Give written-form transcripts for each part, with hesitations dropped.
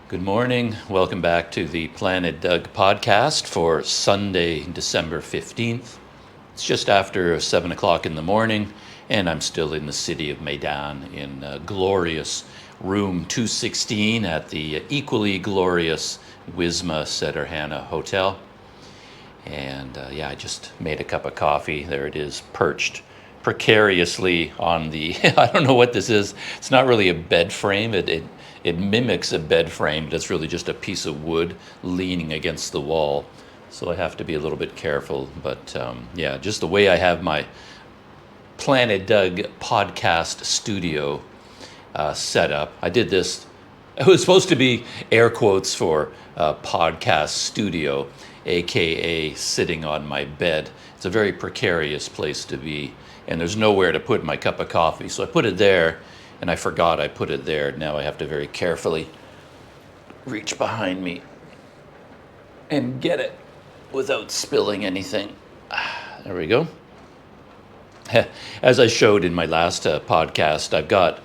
Good morning. Welcome back to the Planet Doug podcast for Sunday, December 15th. It's just after 7 o'clock in the morning, and I'm still in the city of Medan in glorious room 216 at the equally glorious Wisma Sederhana Hotel. And I just made a cup of coffee. There it is, perched precariously on the, I don't know what this is. It's not really a bed frame. It mimics a bed frame, but it's really just a piece of wood leaning against the wall. So I have to be a little bit careful. But just the way I have my Planet Doug podcast studio set up. I did this. It was supposed to be air quotes for podcast studio, aka sitting on my bed. It's a very precarious place to be, and there's nowhere to put my cup of coffee. So I put it there, and I forgot I put it there. Now I have to very carefully reach behind me and get it without spilling anything. There we go. As I showed in my last podcast, I've got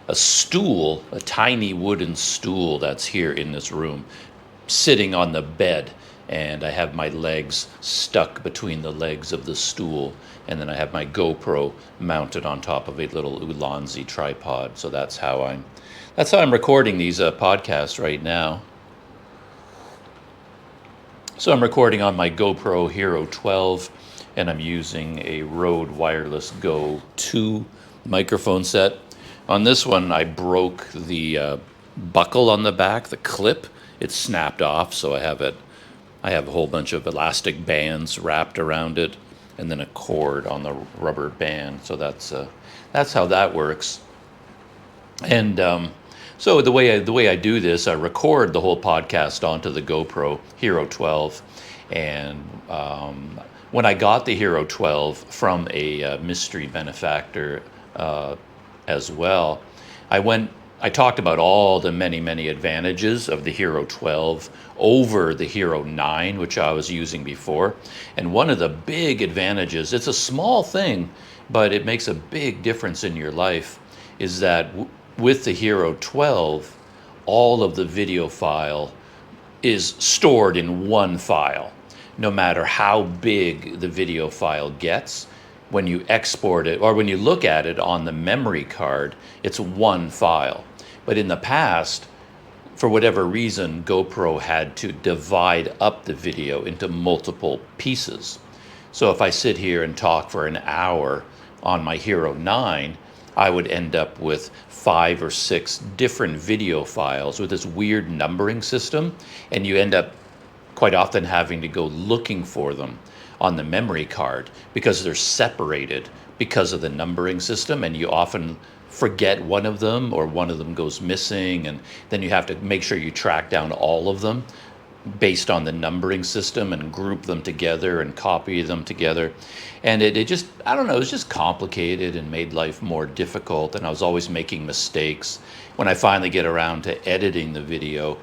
a stool, a tiny wooden stool that's here in this room, sitting on the bed, and I have my legs stuck between the legs of the stool, and then I have my GoPro mounted on top of a little Ulanzi tripod. So that's how I'm recording these podcasts right now. So I'm recording on my GoPro Hero 12, and I'm using a Rode Wireless Go 2 microphone set. On this one, I broke the buckle on the back, the clip. It snapped off, so I have a whole bunch of elastic bands wrapped around it, and then a cord on the rubber band. So that's how that works. And so the way I do this, I record the whole podcast onto the GoPro Hero 12, and when I got the Hero 12 from a mystery benefactor as well, I talked about all the many advantages of the Hero 12 over the Hero 9, which I was using before. And one of the big advantages, it's a small thing, but it makes a big difference in your life, is that with the Hero 12, all of the video file is stored in one file. No matter how big the video file gets, when you export it or when you look at it on the memory card, it's one file. But in the past, for whatever reason, GoPro had to divide up the video into multiple pieces. So if I sit here and talk for an hour on my Hero 9, I would end up with 5 or 6 different video files with this weird numbering system, and you end up quite often having to go looking for them on the memory card because they're separated because of the numbering system, and you often forget one of them or one of them goes missing, and then you have to make sure you track down all of them based on the numbering system and group them together and copy them together. And it just, I don't know, it was just complicated and made life more difficult, and I was always making mistakes. When I finally get around to editing the video,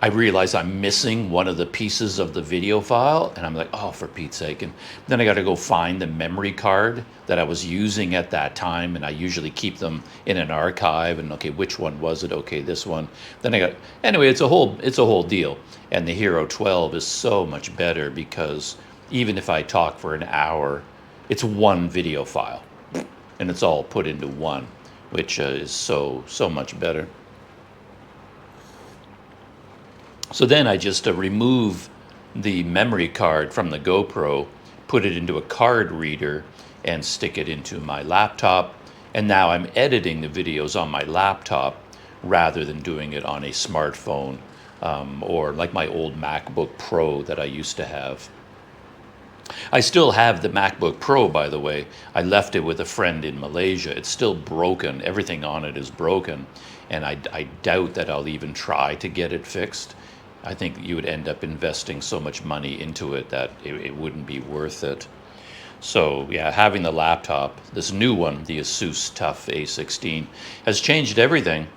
I realize I'm missing one of the pieces of the video file, and I'm like, oh, for Pete's sake. And then I got to go find the memory card that I was using at that time, and I usually keep them in an archive, and okay, which one was it? Okay, this one. Anyway, it's a whole deal. And the Hero 12 is so much better because even if I talk for an hour, it's one video file, and it's all put into one, which is so much better. So then I just remove the memory card from the GoPro, put it into a card reader, and stick it into my laptop. And now I'm editing the videos on my laptop rather than doing it on a smartphone or like my old MacBook Pro that I used to have. I still have the MacBook Pro, by the way. I left it with a friend in Malaysia. It's still broken. Everything on it is broken. And I doubt that I'll even try to get it fixed. I think you would end up investing so much money into it that it wouldn't be worth it. So yeah, having the laptop, this new one, the Asus TUF A16, has changed everything.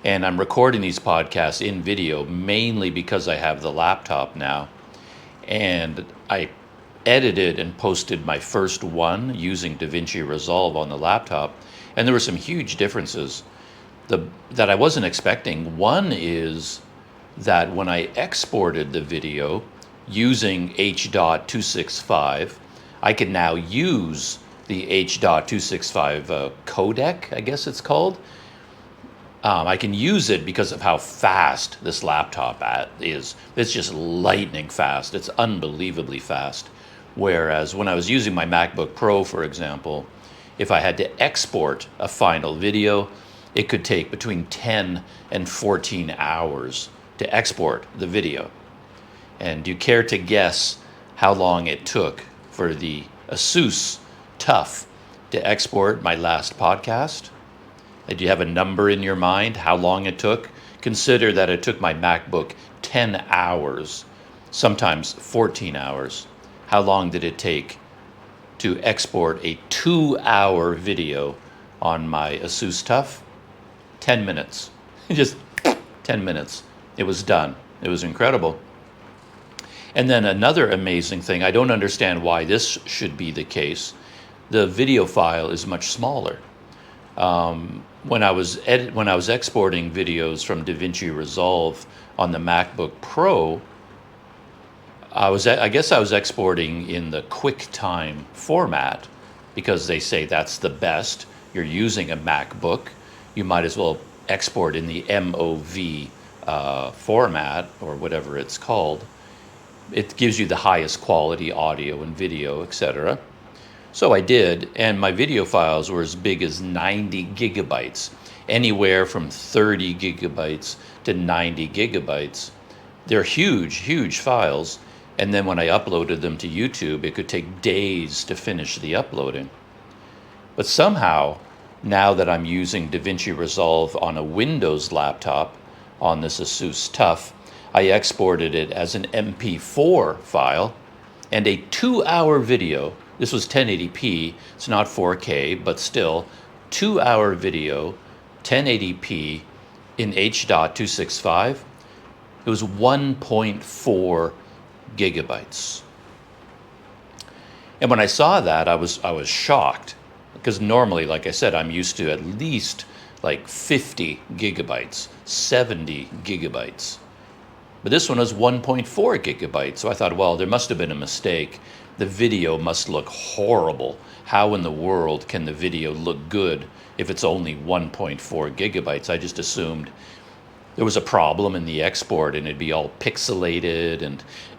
And I'm recording these podcasts in video mainly because I have the laptop now. And I edited and posted my first one using DaVinci Resolve on the laptop. And there were some huge differences. that I wasn't expecting. One is that when I exported the video using H.265, I can now use the H.265 codec, I guess it's called. I can use it because of how fast this laptop is. It's just lightning fast. It's unbelievably fast. Whereas when I was using my MacBook Pro, for example, if I had to export a final video, it could take between 10 and 14 hours to export the video. And do you care to guess how long it took for the Asus TUF to export my last podcast? Do you have a number in your mind how long it took? Consider that it took my MacBook 10 hours, sometimes 14 hours. How long did it take to export a 2-hour video on my Asus TUF? 10 minutes. Just 10 minutes. It was done. It was incredible. And then another amazing thing, I don't understand why this should be the case. The video file is much smaller. When I was exporting videos from DaVinci Resolve on the MacBook Pro, I guess I was exporting in the QuickTime format because they say that's the best. You're using a MacBook, you might as well export in the MOV format or whatever it's called. It gives you the highest quality audio and video, etc. So I did, and my video files were as big as 90 gigabytes, anywhere from 30 gigabytes to 90 gigabytes. They're huge, huge files, and then when I uploaded them to YouTube, it could take days to finish the uploading. But somehow, now that I'm using DaVinci Resolve on a Windows laptop, on this Asus TUF, I exported it as an MP4 file, and a 2-hour video. This was 1080p, it's not 4K, but still, 2-hour video, 1080p in H.265, it was 1.4 gigabytes. And when I saw that, I was shocked, because normally, like I said, I'm used to at least like 50 gigabytes, 70 gigabytes. But this one was 1.4 gigabytes, so I thought, well, there must have been a mistake. The video must look horrible. How in the world can the video look good if it's only 1.4 gigabytes? I just assumed there was a problem in the export and it'd be all pixelated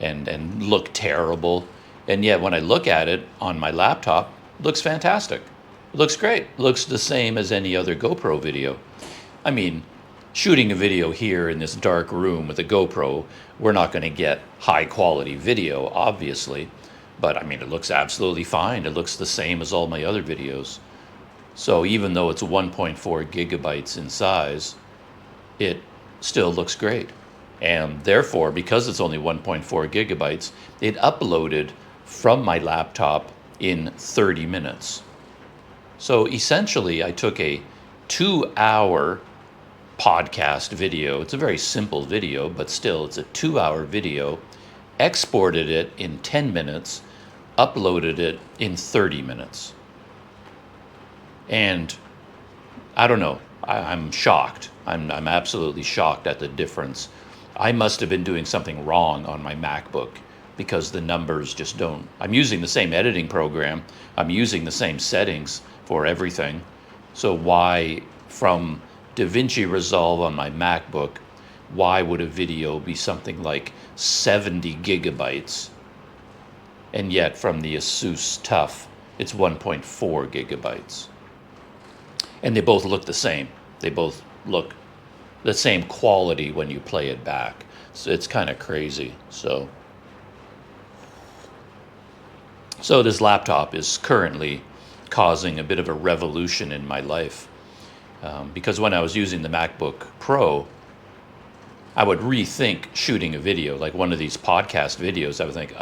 and look terrible. And yet when I look at it on my laptop, it looks fantastic. It looks great. It looks the same as any other GoPro video. I mean, shooting a video here in this dark room with a GoPro, we're not going to get high quality video, obviously. But I mean, it looks absolutely fine. It looks the same as all my other videos. So even though it's 1.4 gigabytes in size, it still looks great. And therefore, because it's only 1.4 gigabytes, it uploaded from my laptop in 30 minutes. So essentially, I took a 2-hour podcast video. It's a very simple video, but still, it's a 2-hour video. Exported it in 10 minutes, uploaded it in 30 minutes. And I don't know, I'm shocked. I'm absolutely shocked at the difference. I must have been doing something wrong on my MacBook because the numbers just don't. I'm using the same editing program. I'm using the same settings for everything. So why, from DaVinci Resolve on my MacBook, why would a video be something like 70 gigabytes? And yet from the Asus TUF, it's 1.4 gigabytes. And they both look the same. They both look the same quality when you play it back. So it's kind of crazy. So this laptop is currently causing a bit of a revolution in my life. Because when I was using the MacBook Pro, I would rethink shooting a video, like one of these podcast videos. I would think,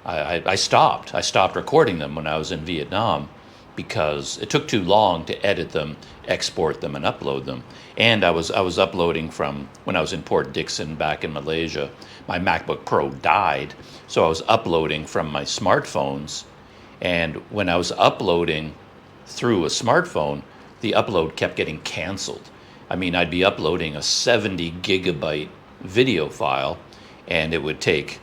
I stopped. I stopped recording them when I was in Vietnam because it took too long to edit them, export them, and upload them. And I was uploading from when I was in Port Dickson back in Malaysia. My MacBook Pro died, so I was uploading from my smartphones. And when I was uploading through a smartphone, the upload kept getting canceled. I mean, I'd be uploading a 70 gigabyte video file, and it would take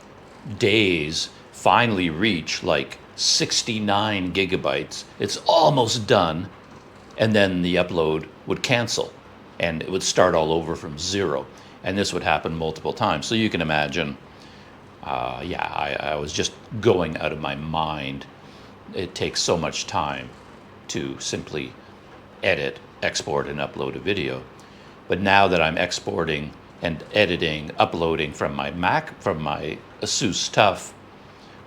days, finally reach like 69 gigabytes. It's almost done, and then the upload would cancel, and it would start all over from zero. And this would happen multiple times. So you can imagine, I was just going out of my mind. It takes so much time to simply edit, export, and upload a video. But now that I'm exporting and editing, uploading from my Mac, from my Asus TUF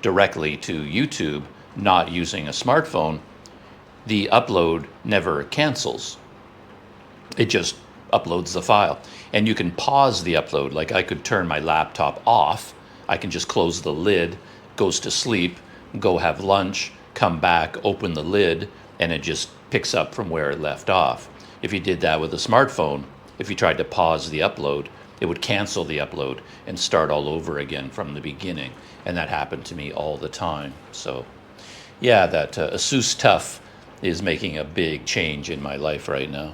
directly to YouTube, not using a smartphone, the upload never cancels. It just uploads the file. And you can pause the upload. Like I could turn my laptop off. I can just close the lid, goes to sleep, go have lunch, come back, open the lid, and it just picks up from where it left off. If you did that with a smartphone, if you tried to pause the upload, it would cancel the upload and start all over again from the beginning. And that happened to me all the time. So yeah, that Asus TUF is making a big change in my life right now.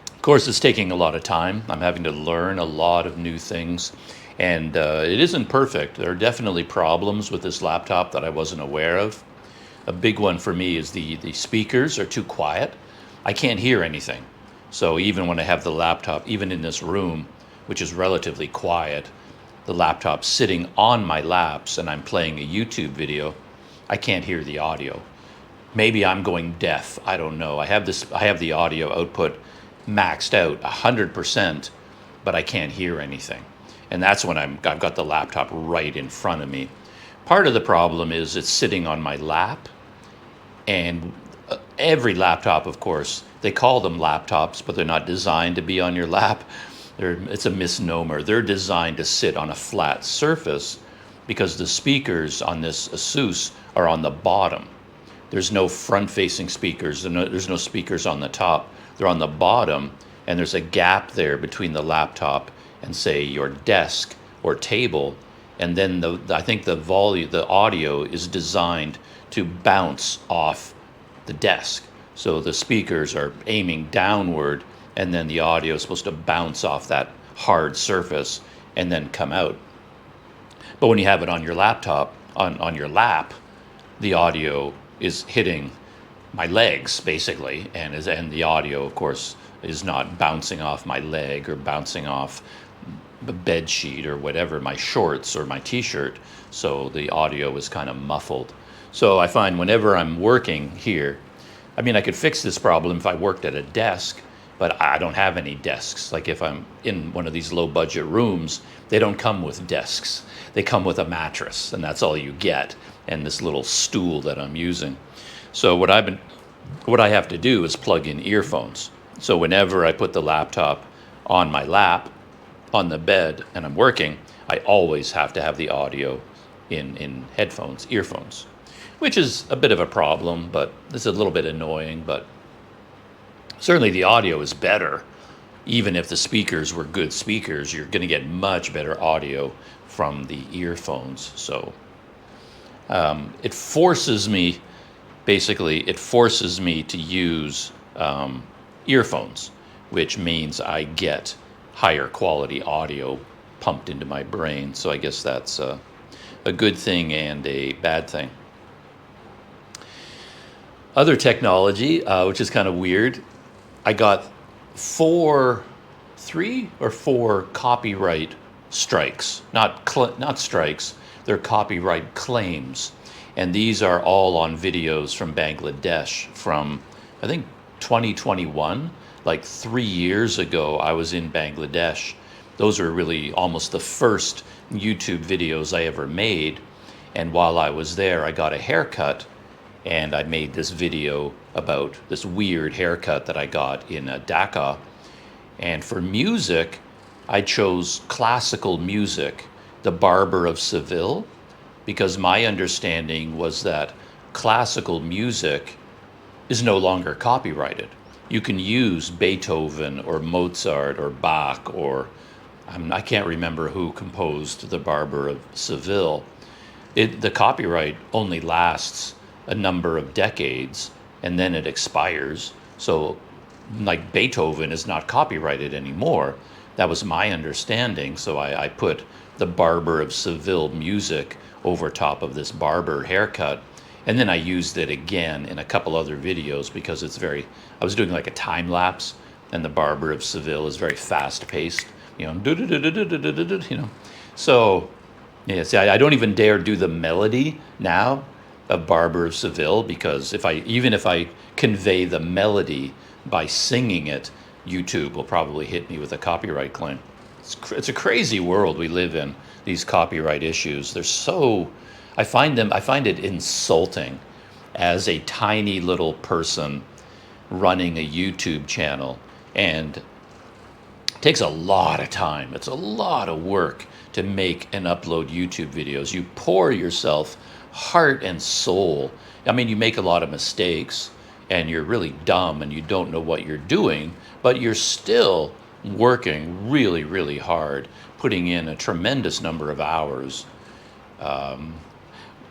Of course, it's taking a lot of time. I'm having to learn a lot of new things, and it isn't perfect. There are definitely problems with this laptop that I wasn't aware of. A big one for me is the speakers are too quiet. I can't hear anything. So even when I have the laptop, even in this room, which is relatively quiet, the laptop sitting on my laps and I'm playing a YouTube video, I can't hear the audio. Maybe I'm going deaf. I don't know. I have the audio output maxed out 100%, but I can't hear anything. And that's when I've got the laptop right in front of me. Part of the problem is it's sitting on my lap, and every laptop, of course, they call them laptops, but they're not designed to be on your lap. It's a misnomer. They're designed to sit on a flat surface because the speakers on this Asus are on the bottom. There's no front-facing speakers. There's no speakers on the top. They're on the bottom, and there's a gap there between the laptop and, say, your desk or table. And then I think the audio is designed to bounce off the desk. So the speakers are aiming downward, and then the audio is supposed to bounce off that hard surface and then come out. But when you have it on your laptop, on your lap, the audio is hitting my legs, basically, and the audio, of course, is not bouncing off my leg or bouncing off the bed sheet or whatever, my shorts or my t-shirt, so the audio is kind of muffled. So I find whenever I'm working here, I mean, I could fix this problem if I worked at a desk, but I don't have any desks. Like if I'm in one of these low-budget rooms, they don't come with desks. They come with a mattress, and that's all you get, and this little stool that I'm using. So what I have to do is plug in earphones. So whenever I put the laptop on my lap, on the bed, and I'm working, I always have to have the audio in headphones, earphones, which is a bit of a problem, but it's a little bit annoying, but certainly the audio is better. Even if the speakers were good speakers, you're going to get much better audio from the earphones. So it forces me to use earphones, which means I get higher quality audio pumped into my brain. So I guess that's a good thing and a bad thing. Other technology, which is kind of weird, I got 3 or 4 copyright strikes, not strikes, they're copyright claims. And these are all on videos from Bangladesh from, I think, 2021. Like 3 years ago, I was in Bangladesh. Those are really almost the first YouTube videos I ever made. And while I was there, I got a haircut, and I made this video about this weird haircut that I got in Dhaka. And for music, I chose classical music, The Barber of Seville, because my understanding was that classical music is no longer copyrighted. You can use Beethoven or Mozart or Bach or I can't remember who composed The Barber of Seville. The copyright only lasts a number of decades and then it expires. So like Beethoven is not copyrighted anymore. That was my understanding. So I put the Barber of Seville music over top of this barber haircut. And then I used it again in a couple other videos because I was doing like a time lapse, and the Barber of Seville is very fast paced, you know, you know. So, yeah, see, I don't even dare do the melody now of Barber of Seville, because even if I convey the melody by singing it, YouTube will probably hit me with a copyright claim. It's a crazy world we live in. These copyright issues, I find it insulting as a tiny little person running a YouTube channel, and it takes a lot of time. It's a lot of work to make and upload YouTube videos. You pour yourself heart and soul. I mean, you make a lot of mistakes and you're really dumb and you don't know what you're doing, but you're still working really, really hard, putting in a tremendous number of hours.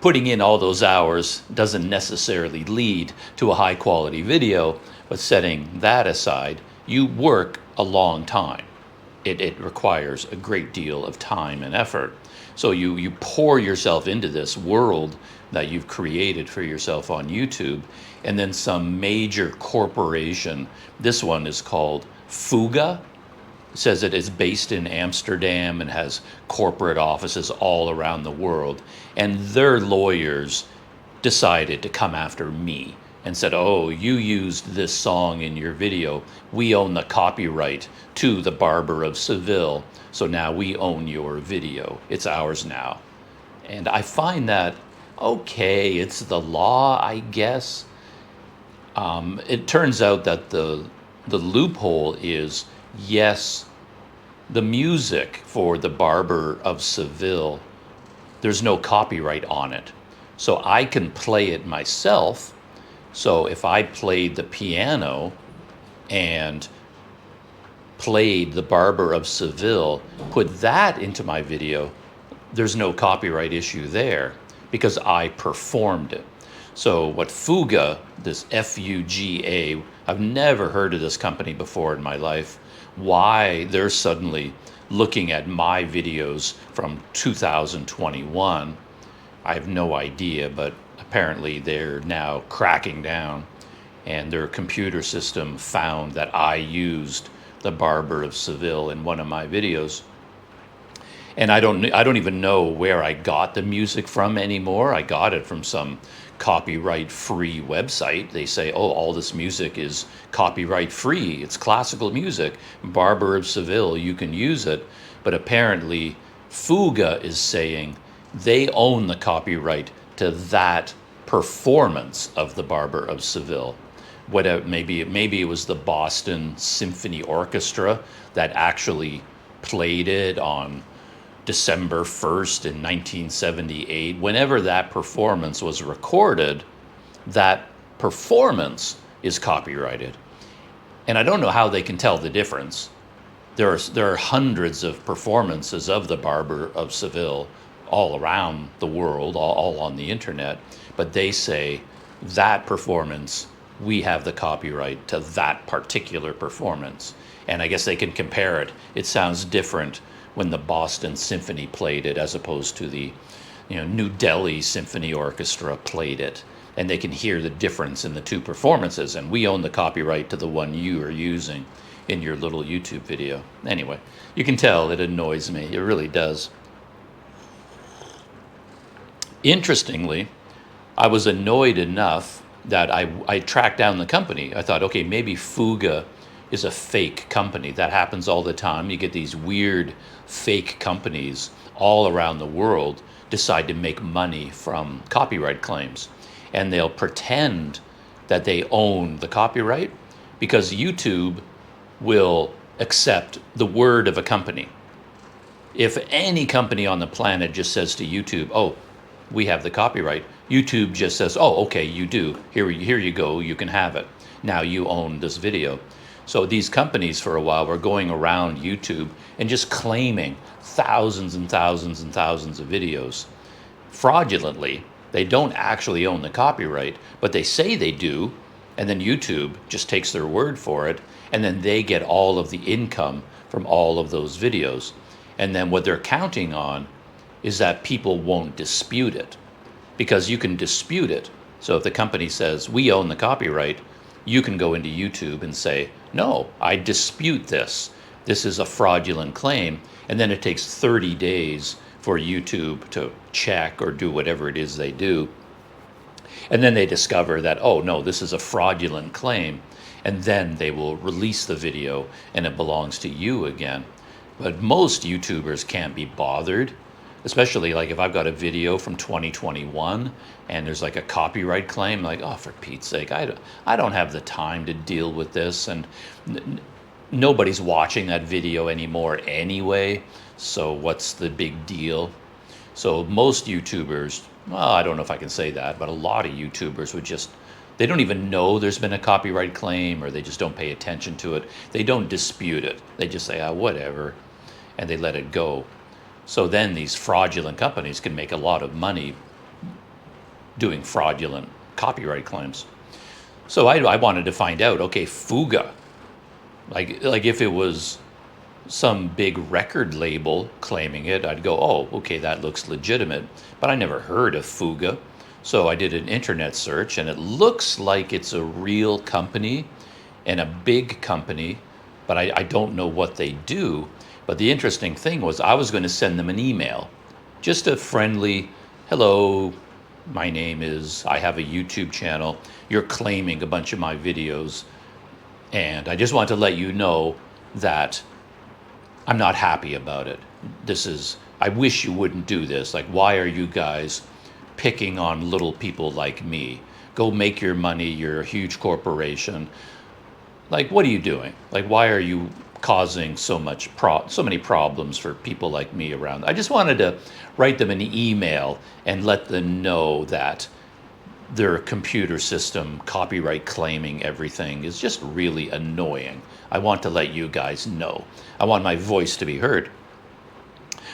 Putting in all those hours doesn't necessarily lead to a high quality video, but setting that aside, you work a long time. It requires a great deal of time and effort. So you pour yourself into this world that you've created for yourself on YouTube, and then some major corporation, this one is called Fuga, says it is based in Amsterdam and has corporate offices all around the world. And their lawyers decided to come after me and said, oh, you used this song in your video. We own the copyright to the Barber of Seville. So now we own your video. It's ours now. And I find that, okay, it's the law, I guess. It turns out that the loophole is, yes, the music for the Barber of Seville, there's no copyright on it. So I can play it myself. So if I played the piano and played the Barber of Seville, put that into my video, there's no copyright issue there because I performed it. So what Fuga, this Fuga, I've never heard of this company before in my life. Why they're suddenly looking at my videos from 2021, I have no idea, but apparently they're now cracking down, and their computer system found that I used the Barber of Seville in one of my videos. And I don't even know where I got the music from anymore. I got it from some copyright-free website. They say, oh, all this music is copyright-free. It's classical music. Barber of Seville, you can use it. But apparently, Fuga is saying they own the copyright to that performance of the Barber of Seville. Whatever, maybe it was the Boston Symphony Orchestra that actually played it on December 1st in 1978. Whenever that performance was recorded, that performance is copyrighted. And I don't know how they can tell the difference. There are hundreds of performances of the Barber of Seville all around the world, all on the internet, but they say that performance, we have the copyright to that particular performance. And I guess they can compare it. It sounds different when the Boston Symphony played it as opposed to the New Delhi Symphony Orchestra played it. And they can hear the difference in the two performances. And we own the copyright to the one you are using in your little YouTube video. Anyway, you can tell it annoys me. It really does. Interestingly, I was annoyed enough that I tracked down the company. I thought, okay, maybe Fuga is a fake company. That happens all the time. You get these weird fake companies all around the world decide to make money from copyright claims. And they'll pretend that they own the copyright because YouTube will accept the word of a company. If any company on the planet just says to YouTube, oh, we have the copyright, YouTube just says, oh, okay, you do. Here you go, you can have it. Now you own this video. So these companies for a while were going around YouTube and just claiming thousands and thousands and thousands of videos fraudulently. They don't actually own the copyright, but they say they do. And then YouTube just takes their word for it, and then they get all of the income from all of those videos. And then what they're counting on is that people won't dispute it, because you can dispute it. So if the company says, we own the copyright, you can go into YouTube and say, no, I dispute this. This is a fraudulent claim. And then it takes 30 days for YouTube to check or do whatever it is they do. And then they discover that, oh no, this is a fraudulent claim. And then they will release the video and it belongs to you again. But most YouTubers can't be bothered, especially like if I've got a video from 2021 and there's like a copyright claim, like, oh, for Pete's sake, I don't have the time to deal with this. And nobody's watching that video anymore anyway. So what's the big deal? So most YouTubers, well, I don't know if I can say that, but a lot of YouTubers would just, they don't even know there's been a copyright claim, or they just don't pay attention to it. They don't dispute it. They just say, whatever, and they let it go. So then these fraudulent companies can make a lot of money doing fraudulent copyright claims. So I wanted to find out, okay, Fuga, like if it was some big record label claiming it, I'd go, oh, okay, that looks legitimate. But I never heard of Fuga. So I did an internet search, and it looks like it's a real company and a big company, but I don't know what they do. But the interesting thing was I was going to send them an email, just a friendly, hello, my name is, I have a YouTube channel, you're claiming a bunch of my videos, and I just want to let you know that I'm not happy about it. I wish you wouldn't do this. Like, why are you guys picking on little people like me? Go make your money, you're a huge corporation. Like, what are you doing? Like, why are you causing so many problems for people like me around? I just wanted to write them an email and let them know that their computer system copyright claiming everything is just really annoying. I want to let you guys know. I want my voice to be heard.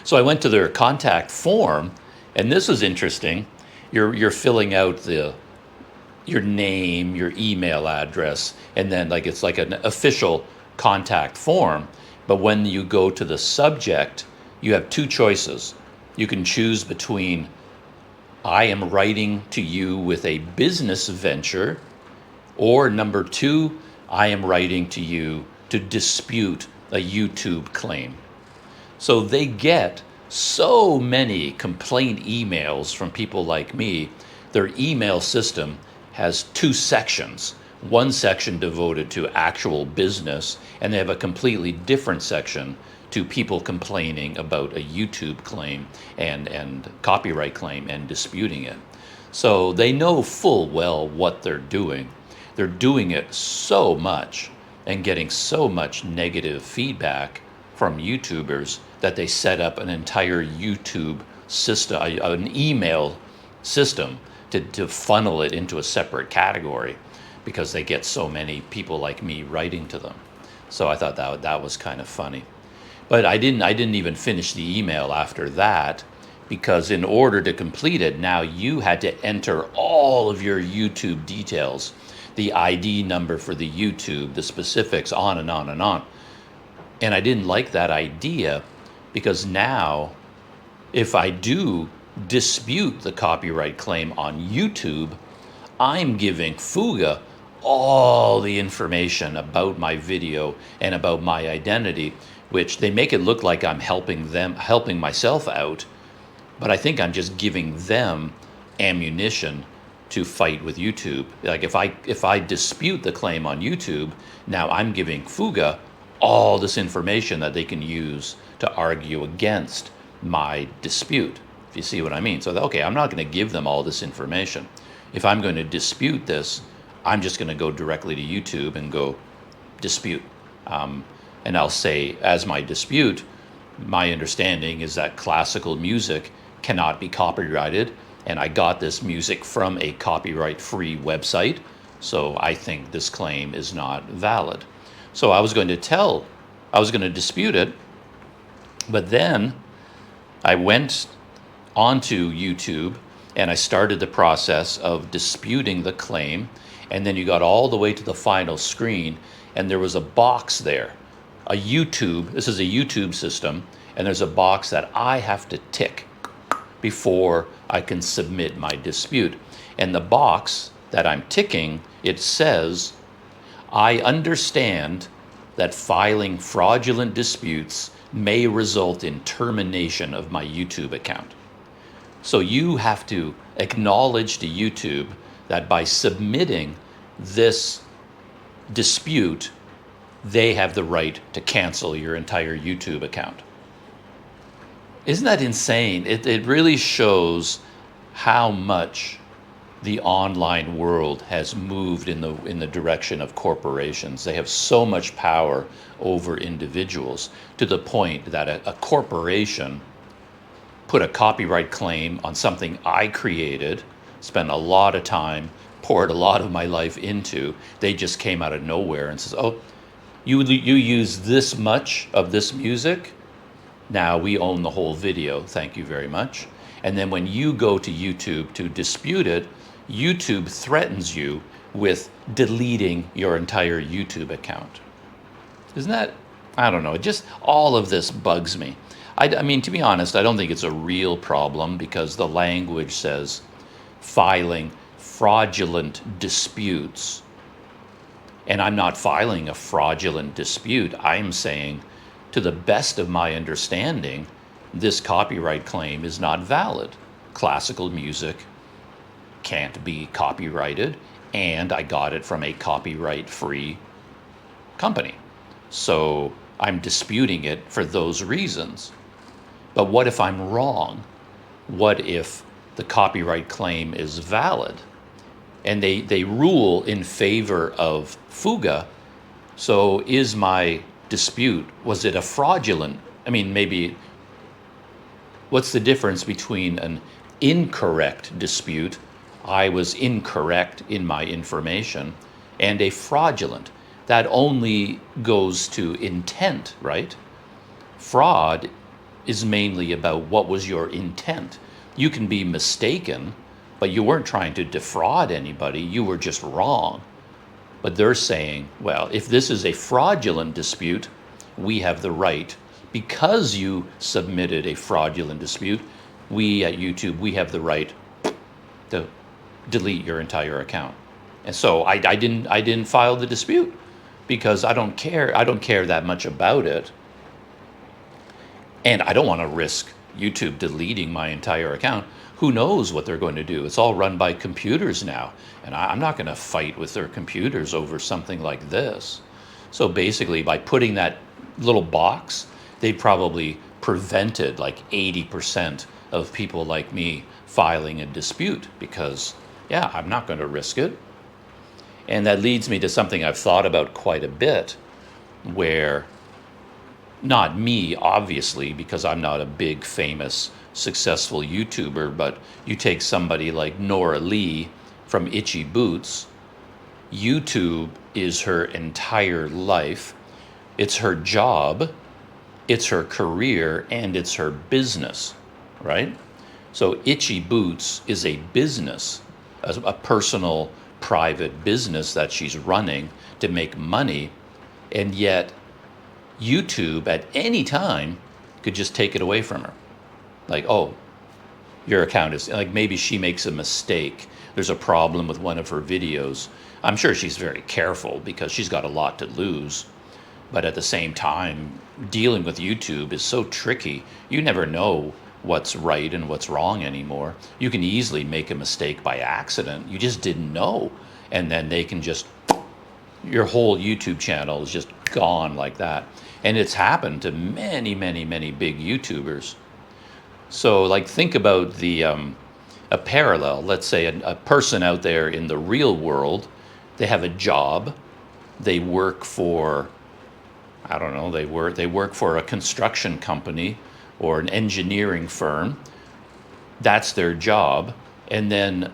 So I went to their contact form, and this was interesting. You're filling out your name, your email address, and then it's like an official contact form. But when you go to the subject, you have two choices. You can choose between, I am writing to you with a business venture, or number two, I am writing to you to dispute a YouTube claim. So they get so many complaint emails from people like me. Their email system has two sections. One section devoted to actual business, and they have a completely different section to people complaining about a YouTube claim and copyright claim and disputing it. So they know full well what they're doing. They're doing it so much and getting so much negative feedback from YouTubers that they set up an entire YouTube system, an email system to funnel it into a separate category, because they get so many people like me writing to them. So I thought that was kind of funny. But I didn't even finish the email after that, because in order to complete it, now you had to enter all of your YouTube details, the ID number for the YouTube, the specifics, on and on and on. And I didn't like that idea, because now if I do dispute the copyright claim on YouTube, I'm giving Fuga all the information about my video and about my identity, which they make it look like I'm helping myself out, but I think I'm just giving them ammunition to fight with YouTube. Like if I dispute the claim on YouTube, now I'm giving Fuga all this information that they can use to argue against my dispute, if you see what I mean. So, okay, I'm not going to give them all this information. If I'm going to dispute this, I'm just going to go directly to YouTube and go dispute. And I'll say, as my dispute, my understanding is that classical music cannot be copyrighted, and I got this music from a copyright-free website, so I think this claim is not valid. So I was going to dispute it, but then I went onto YouTube and I started the process of disputing the claim, And then you got all the way to the final screen, and there was a box there, a YouTube. This is a YouTube system, and there's a box that I have to tick before I can submit my dispute. And the box that I'm ticking, it says, I understand that filing fraudulent disputes may result in termination of my YouTube account. So you have to acknowledge to YouTube that by submitting this dispute, they have the right to cancel your entire YouTube account. Isn't that insane? It really shows how much the online world has moved in the direction of corporations. They have so much power over individuals to the point that a corporation put a copyright claim on something I created, spent a lot of time, poured a lot of my life into. They just came out of nowhere and says, oh, you use this much of this music, now we own the whole video, thank you very much. And then when you go to YouTube to dispute it, YouTube threatens you with deleting your entire YouTube account. Isn't that, I don't know, just all of this bugs me. I mean, to be honest, I don't think it's a real problem because the language says filing fraudulent disputes. And I'm not filing a fraudulent dispute. I'm saying, to the best of my understanding, this copyright claim is not valid. Classical music can't be copyrighted, and I got it from a copyright-free company. So I'm disputing it for those reasons. But what if I'm wrong? What if the copyright claim is valid? And they rule in favor of Fuga. So is my dispute, was it a fraudulent? I mean, maybe, what's the difference between an incorrect dispute, I was incorrect in my information, and a fraudulent? That only goes to intent, right? Fraud is mainly about what was your intent. You can be mistaken, but you weren't trying to defraud anybody, you were just wrong. But they're saying, well, if this is a fraudulent dispute, we have the right, because you submitted a fraudulent dispute, we at YouTube, we have the right to delete your entire account. And so I didn't file the dispute because I don't care that much about it. And I don't want to risk YouTube deleting my entire account. Who knows what they're going to do? It's all run by computers now. And I'm not going to fight with their computers over something like this. So basically, by putting that little box, they probably prevented like 80% of people like me filing a dispute because, yeah, I'm not going to risk it. And that leads me to something I've thought about quite a bit, where, not me, obviously, because I'm not a big, famous, successful YouTuber, but you take somebody like Nora Lee from Itchy Boots. YouTube is her entire life. It's her job, it's her career, and it's her business, right? So Itchy Boots is a business, a personal, private business that she's running to make money, and yet YouTube at any time could just take it away from her. Like, oh, your account is, like, maybe she makes a mistake. There's a problem with one of her videos. I'm sure she's very careful because she's got a lot to lose. But at the same time, dealing with YouTube is so tricky. You never know what's right and what's wrong anymore. You can easily make a mistake by accident. You just didn't know. And then they can just, your whole YouTube channel is just gone like that. And it's happened to many, many, many big YouTubers. So, like, think about a parallel. Let's say a person out there in the real world, they have a job, they work for, I don't know, they work for a construction company or an engineering firm. That's their job. And then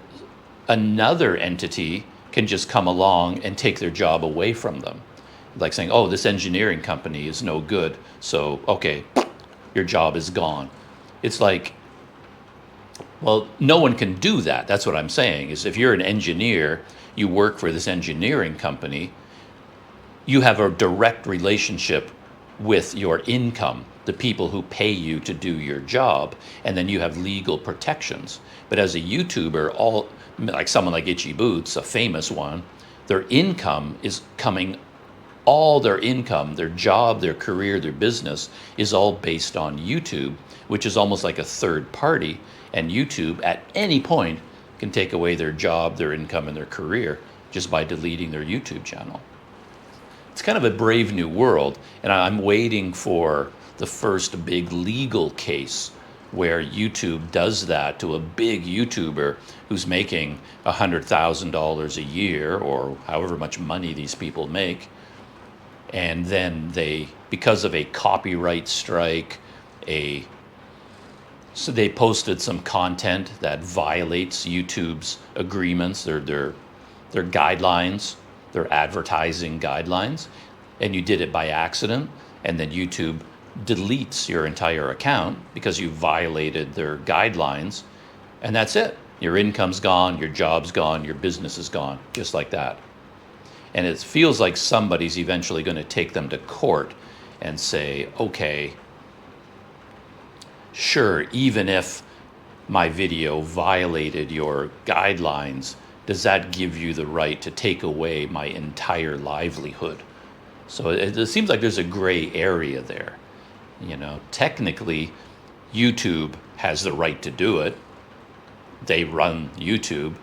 another entity can just come along and take their job away from them. Like saying, oh, this engineering company is no good, so, okay, your job is gone. It's like, well, no one can do that. That's what I'm saying, is if you're an engineer, you work for this engineering company, you have a direct relationship with your income, the people who pay you to do your job, and then you have legal protections. But as a YouTuber, all like someone like Itchy Boots, a famous one, their income is coming, all their income, their job, their career, their business is all based on YouTube, which is almost like a third party. And YouTube at any point can take away their job, their income, and their career just by deleting their YouTube channel. It's kind of a brave new world, and I'm waiting for the first big legal case where YouTube does that to a big YouTuber who's making $100,000 a year or however much money these people make. And then they, because of a copyright strike, so they posted some content that violates YouTube's agreements, their guidelines, their advertising guidelines, and you did it by accident, and then YouTube deletes your entire account because you violated their guidelines, and that's it. Your income's gone, your job's gone, your business is gone, just like that. And it feels like somebody's eventually going to take them to court and say, okay, sure, even if my video violated your guidelines, does that give you the right to take away my entire livelihood? So it seems like there's a gray area there. You know, technically, YouTube has the right to do it. They run YouTube.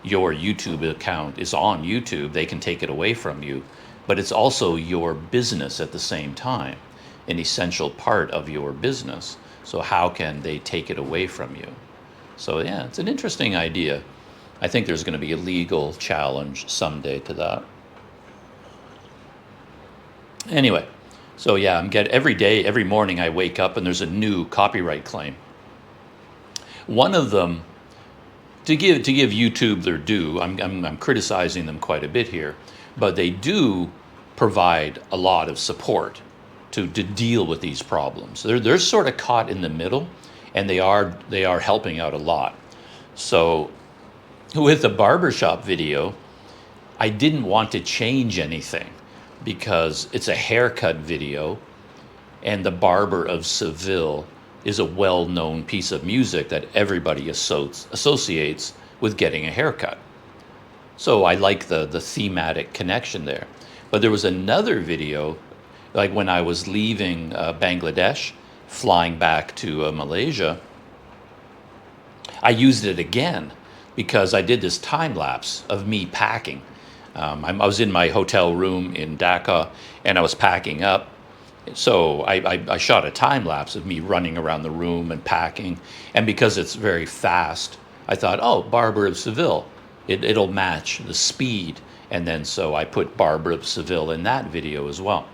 Your YouTube account is on YouTube. They can take it away from you. But it's also your business at the same time, an essential part of your business. So how can they take it away from you? So yeah, it's an interesting idea. I think there's going to be a legal challenge someday to that. Anyway, so yeah, every day, every morning I wake up and there's a new copyright claim. One of them, to give YouTube their due, I'm criticizing them quite a bit here, but they do provide a lot of support to deal with these problems. They're sort of caught in the middle, and they are helping out a lot. So with the barbershop video, I didn't want to change anything because it's a haircut video, and the Barber of Seville is a well-known piece of music that everybody associates with getting a haircut. So I like the thematic connection there. But there was another video, like when I was leaving Bangladesh, flying back to Malaysia, I used it again because I did this time lapse of me packing. I was in my hotel room in Dhaka and I was packing up. So I shot a time lapse of me running around the room and packing. And because it's very fast, I thought, oh, Barber of Seville, it'll match the speed. And then so I put Barber of Seville in that video as well.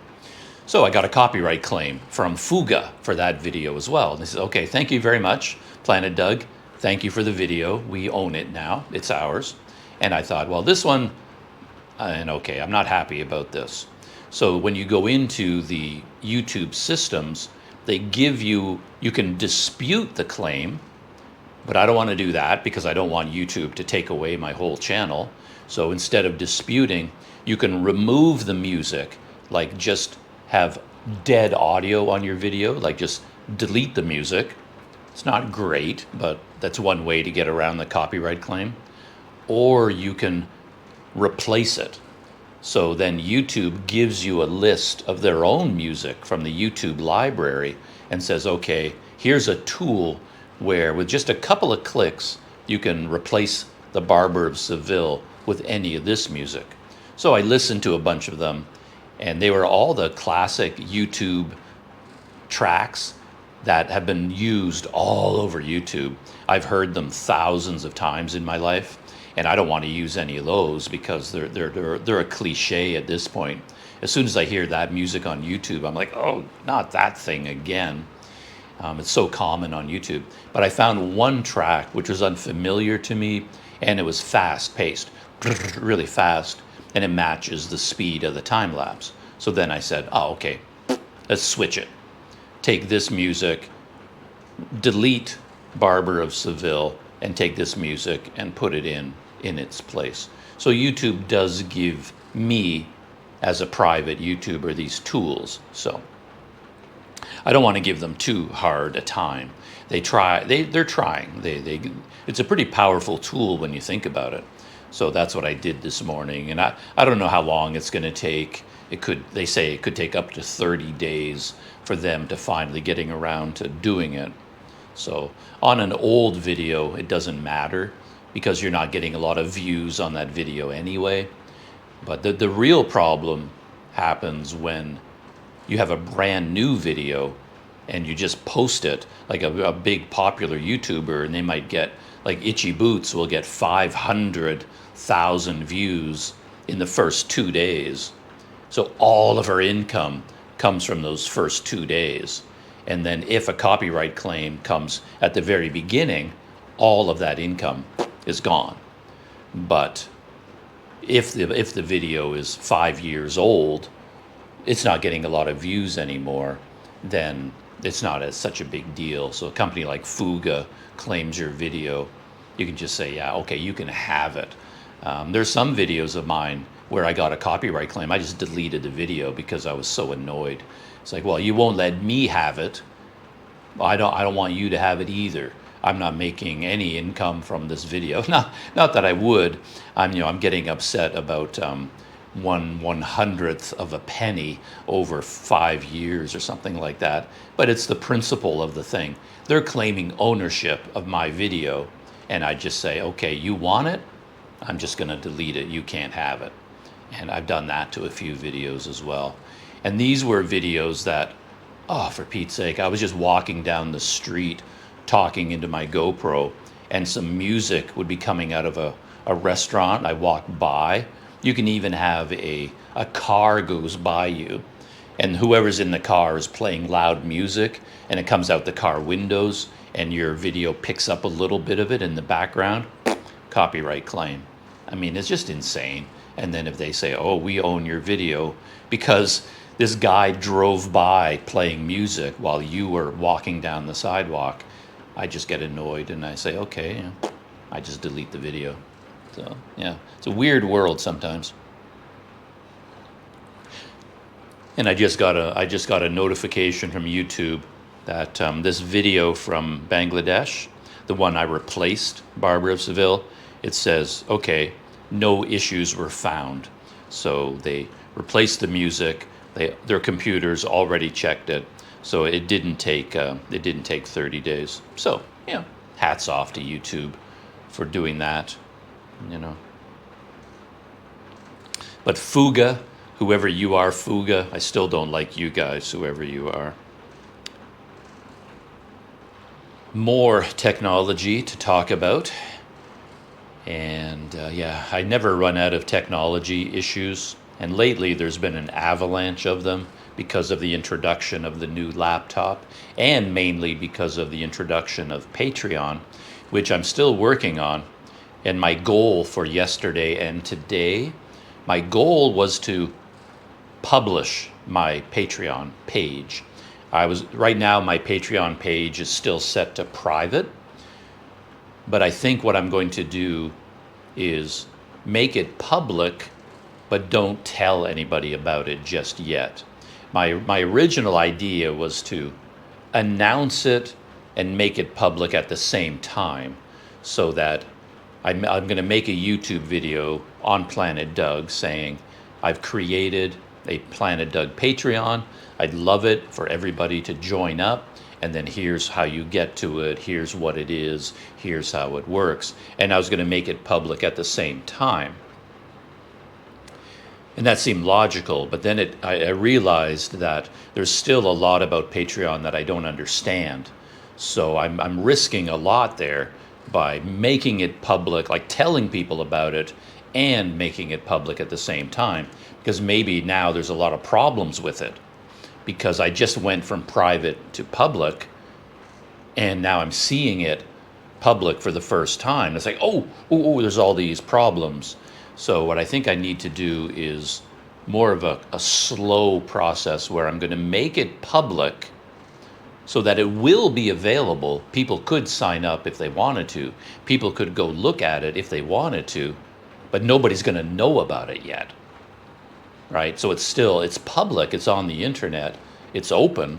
So I got a copyright claim from Fuga for that video as well. And they said, okay, thank you very much, Planet Doug. Thank you for the video. We own it now. It's ours. And I thought, well, this one, and okay, I'm not happy about this. So when you go into the YouTube systems, they give you can dispute the claim, but I don't want to do that because I don't want YouTube to take away my whole channel. So instead of disputing, you can remove the music, like just have dead audio on your video, like just delete the music. It's not great, but that's one way to get around the copyright claim. Or you can replace it. So then YouTube gives you a list of their own music from the YouTube library and says, okay, here's a tool where with just a couple of clicks, you can replace the Barber of Seville with any of this music. So I listened to a bunch of them, and they were all the classic YouTube tracks that have been used all over YouTube. I've heard them thousands of times in my life, and I don't want to use any of those because they're a cliche at this point. As soon as I hear that music on YouTube, I'm like, oh, not that thing again. It's so common on YouTube. But I found one track which was unfamiliar to me, and it was fast-paced, really fast, and it matches the speed of the time lapse. So then I said, oh, okay, let's switch it. Take this music, delete Barber of Seville, and take this music and put it in its place. So YouTube does give me, as a private YouTuber, these tools. So I don't want to give them too hard a time. They're trying. It's a pretty powerful tool when you think about it. So that's what I did this morning, and I don't know how long it's going to take. They say it could take up to 30 days for them to finally getting around to doing it. So on an old video, it doesn't matter because you're not getting a lot of views on that video anyway. But the real problem happens when you have a brand new video and you just post it, like a big popular YouTuber, and they might get, like Itchy Boots will get 500,000 views in the first 2 days. So all of her income comes from those first 2 days. And then if a copyright claim comes at the very beginning, all of that income is gone. But if the video is 5 years old, it's not getting a lot of views anymore, then it's not such a big deal. So a company like Fuga claims your video, you can just say, yeah, okay, you can have it. There's some videos of mine where I got a copyright claim. I just deleted the video because I was so annoyed. It's like, well, you won't let me have it. I don't want you to have it either. I'm not making any income from this video. Not that I would. I'm getting upset about 1/100th of a penny over 5 years or something like that. But it's the principle of the thing. They're claiming ownership of my video, and I just say, okay, you want it? I'm just going to delete it. You can't have it. And I've done that to a few videos as well. And these were videos that, oh, for Pete's sake, I was just walking down the street talking into my GoPro, and some music would be coming out of a restaurant. I walked by. You can even have a car goes by you, and whoever's in the car is playing loud music, and it comes out the car windows, and your video picks up a little bit of it in the background. Copyright claim. I mean, it's just insane. And then if they say, oh, we own your video because this guy drove by playing music while you were walking down the sidewalk, I just get annoyed and I say, okay, yeah. I just delete the video. So yeah, it's a weird world sometimes. And I just got a notification from YouTube that this video from Bangladesh, the one I replaced, Barbara of Seville, it says, okay, no issues were found. So they replaced the music. Their computers already checked it. So it didn't take 30 days. So yeah, hats off to YouTube for doing that, you know. But Fuga, whoever you are, Fuga, I still don't like you guys, whoever you are. More technology to talk about. And yeah, I never run out of technology issues. And lately there's been an avalanche of them because of the introduction of the new laptop, and mainly because of the introduction of Patreon, which I'm still working on. And my goal for yesterday and today, my goal was to publish my Patreon page. Right now my Patreon page is still set to private, but I think what I'm going to do is make it public, but don't tell anybody about it just yet. My original idea was to announce it and make it public at the same time, so that I'm going to make a YouTube video on Planet Doug saying, I've created a Planet Doug Patreon. I'd love it for everybody to join up. And then here's how you get to it. Here's what it is. Here's how it works. And I was going to make it public at the same time. And that seemed logical. But then I realized that there's still a lot about Patreon that I don't understand. So I'm risking a lot there by making it public, like telling people about it and making it public at the same time. Because maybe now there's a lot of problems with it, because I just went from private to public, and now I'm seeing it public for the first time. It's like, oh, there's all these problems. So what I think I need to do is more of a slow process where I'm going to make it public so that it will be available. People could sign up if they wanted to. People could go look at it if they wanted to. but nobody's going to know about it yet, right? So it's public, it's on the internet, it's open,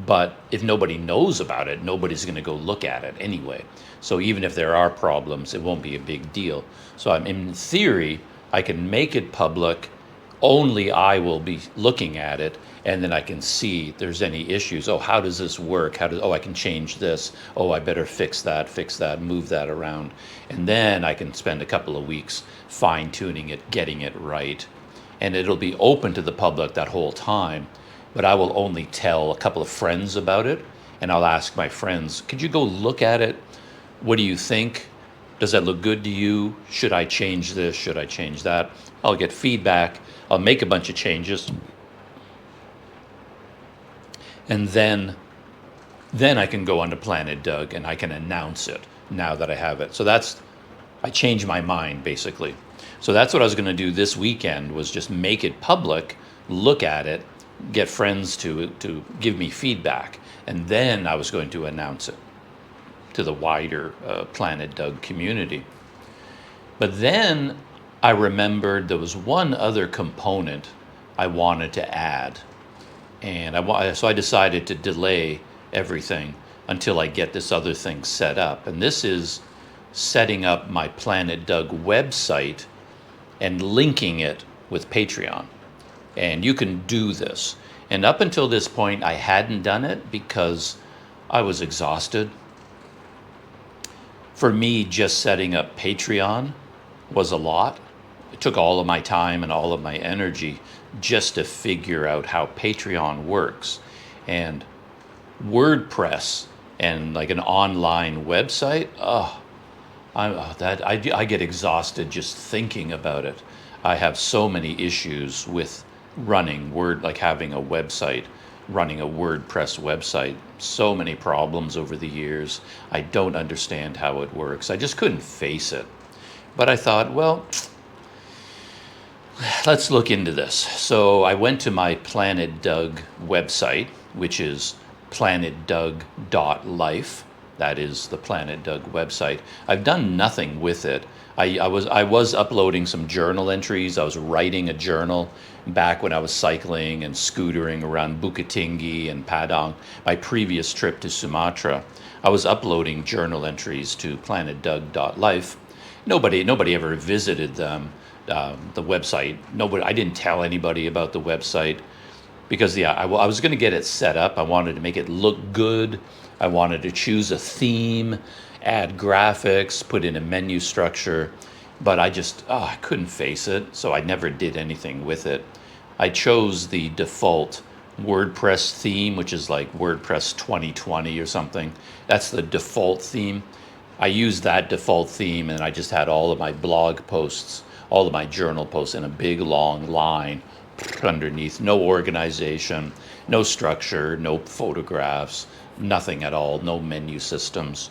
but if nobody knows about it, nobody's going to go look at it anyway. So even if there are problems, it won't be a big deal. So in theory, I can make it public. Only I will be looking at it, and then I can see if there's any issues. Oh, how does this work? I can change this. Oh, I better fix that, move that around. And then I can spend a couple of weeks fine-tuning it, getting it right. And it'll be open to the public that whole time, but I will only tell a couple of friends about it, and I'll ask my friends, could you go look at it? What do you think? Does that look good to you? Should I change this? Should I change that? I'll get feedback. I'll make a bunch of changes. And then I can go onto Planet Doug and I can announce it now that I have it. So I changed my mind, basically. So that's what I was going to do this weekend, was just make it public, look at it, get friends to give me feedback, and then I was going to announce it to the wider Planet Doug community. But then I remembered there was one other component I wanted to add, and so I decided to delay everything until I get this other thing set up, and this is setting up my Planet Doug website and linking it with Patreon. And you can do this. And up until this point, I hadn't done it because I was exhausted. For me, just setting up Patreon was a lot. It took all of my time and all of my energy just to figure out how Patreon works. And WordPress and like an online website, I get exhausted just thinking about it. I have so many issues with running having a website, running a WordPress website. So many problems over the years. I don't understand how it works. I just couldn't face it. But I thought, well, let's look into this. So I went to my Planet Doug website, which is planetdoug.life. That is the Planet Doug website. I've done nothing with it. I was uploading some journal entries. I was writing a journal back when I was cycling and scootering around Bukit and Padang, my previous trip to Sumatra. I was uploading journal entries to planetdoug.life. Nobody ever visited them, the website. I didn't tell anybody about the website because I was going to get it set up. I wanted to make it look good. I wanted to choose a theme, add graphics, put in a menu structure, but I couldn't face it, so I never did anything with it. I chose the default WordPress theme, which is like WordPress 2020 or something. That's the default theme. I used that default theme, and I just had all of my blog posts, all of my journal posts in a big long line underneath. No organization, no structure, no photographs, nothing at all, no menu systems.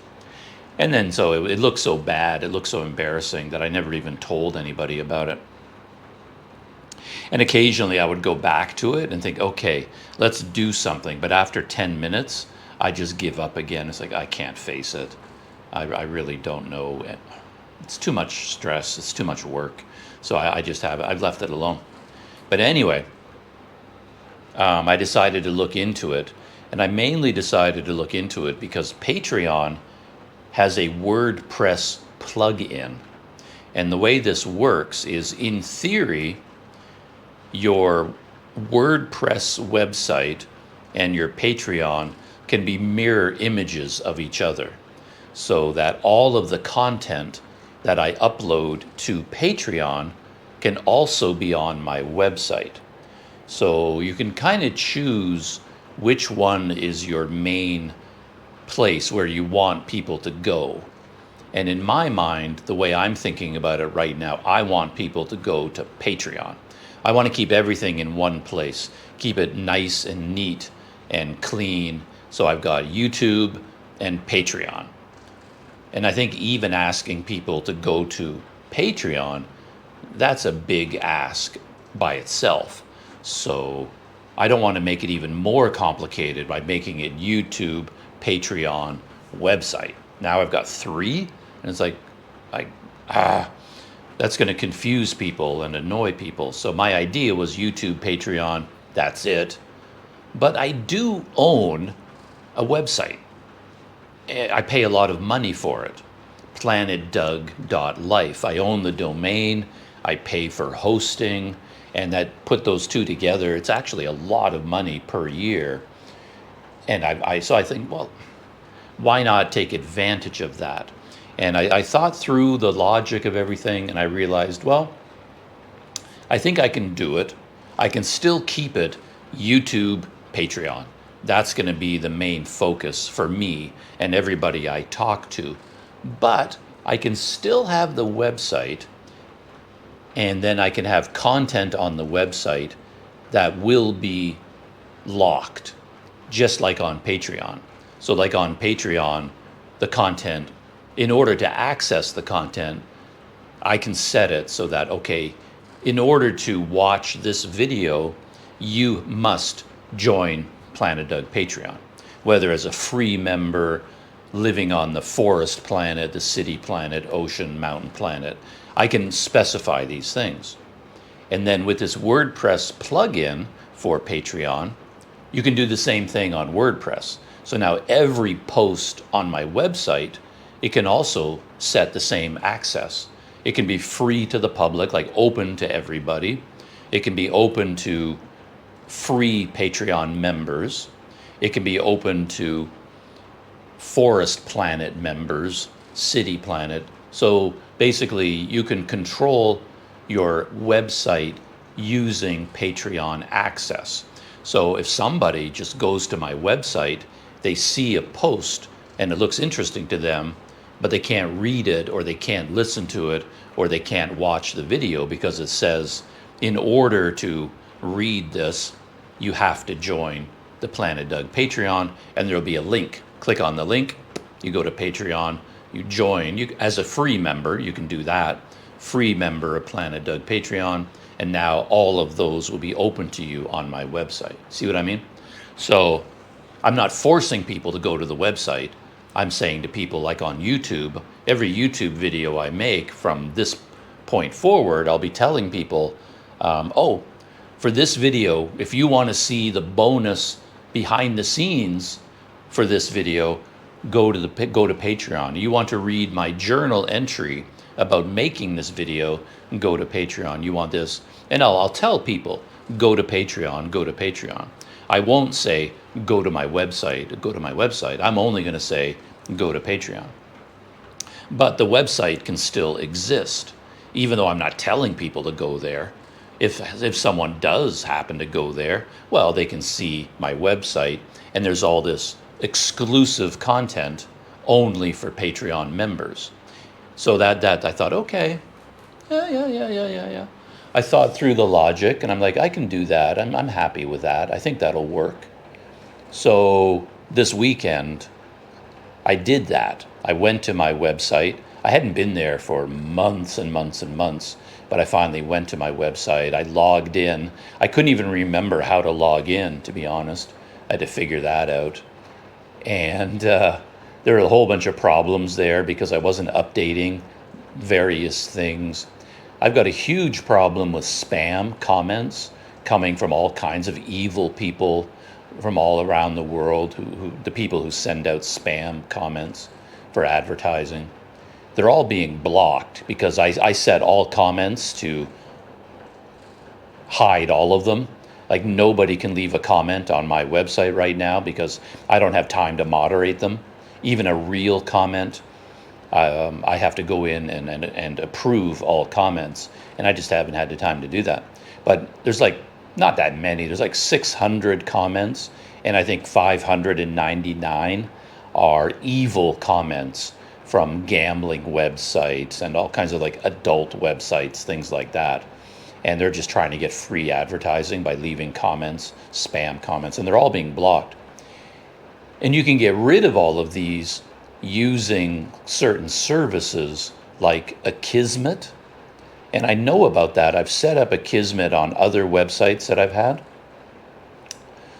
And then so it looked so bad, it looked so embarrassing that I never even told anybody about it. And occasionally I would go back to it and think, okay, let's do something. But after 10 minutes, I just give up again. It's like, I can't face it. I really don't know. It's too much stress. It's too much work. So I've left it alone. But anyway, I decided to look into it. And I mainly decided to look into it because Patreon has a WordPress plugin. And the way this works is, in theory, your WordPress website and your Patreon can be mirror images of each other, so that all of the content that I upload to Patreon can also be on my website. So you can kind of choose which one is your main place where you want people to go. And in my mind, the way I'm thinking about it right now, I want people to go to Patreon. I want to keep everything in one place, keep it nice and neat and clean. So I've got YouTube and Patreon. And I think even asking people to go to Patreon, that's a big ask by itself. So I don't want to make it even more complicated by making it YouTube, Patreon, website. Now I've got 3, and it's like, That's going to confuse people and annoy people. So my idea was YouTube, Patreon, that's it. But I do own a website. I pay a lot of money for it. planetdoug.life. I own the domain, I pay for hosting, and that put those two together, it's actually a lot of money per year. And so I think, well, why not take advantage of that? And I thought through the logic of everything, and I realized, well, I think I can do it. I can still keep it YouTube, Patreon. That's going to be the main focus for me and everybody I talk to. But I can still have the website, and then I can have content on the website that will be locked, just like on Patreon. So like on Patreon, the content, in order to access the content, I can set it so that, okay, in order to watch this video, you must join Planet Doug Patreon, whether as a free member, living on the forest planet, the city planet, ocean, mountain planet. I can specify these things. And then with this WordPress plugin for Patreon, you can do the same thing on WordPress. So now every post on my website, it can also set the same access. It can be free to the public, like open to everybody. It can be open to free Patreon members. It can be open to forest planet members, city planet. So basically you can control your website using Patreon access. So if somebody just goes to my website, they see a post and it looks interesting to them, but they can't read it, or they can't listen to it, or they can't watch the video because it says, in order to read this, you have to join the Planet Doug Patreon, and there'll be a link. Click on the link, you go to Patreon, you join. As a free member, you can do that. Free member of Planet Doug Patreon, and now all of those will be open to you on my website. See what I mean? So I'm not forcing people to go to the website. I'm saying to people, like on YouTube, every YouTube video I make from this point forward, I'll be telling people, oh, for this video, if you want to see the bonus behind the scenes for this video, go to Patreon. You want to read my journal entry about making this video, go to Patreon. You want this, and I'll tell people, go to Patreon, go to Patreon. I won't say, go to my website, go to my website. I'm only going to say, go to Patreon. But the website can still exist, even though I'm not telling people to go there. If someone does happen to go there, well, they can see my website, and there's all this exclusive content only for Patreon members. So that I thought, okay, yeah. I thought through the logic, and I'm like, I can do that. I'm happy with that. I think that'll work. So this weekend, I did that. I went to my website. I hadn't been there for months and months and months, but I finally went to my website. I logged in. I couldn't even remember how to log in, to be honest. I had to figure that out. And there were a whole bunch of problems there because I wasn't updating various things. I've got a huge problem with spam comments coming from all kinds of evil people from all around the world, the people who send out spam comments for advertising. They're all being blocked because I set all comments to hide all of them. Like, nobody can leave a comment on my website right now because I don't have time to moderate them. Even a real comment, I have to go in and approve all comments, and I just haven't had the time to do that. But there's like not that many. There's like 600 comments, and I think 599 are evil comments from gambling websites and all kinds of like adult websites, things like that. And they're just trying to get free advertising by leaving comments, spam comments, and they're all being blocked. And you can get rid of all of these using certain services like Akismet. And I know about that. I've set up Akismet on other websites that I've had.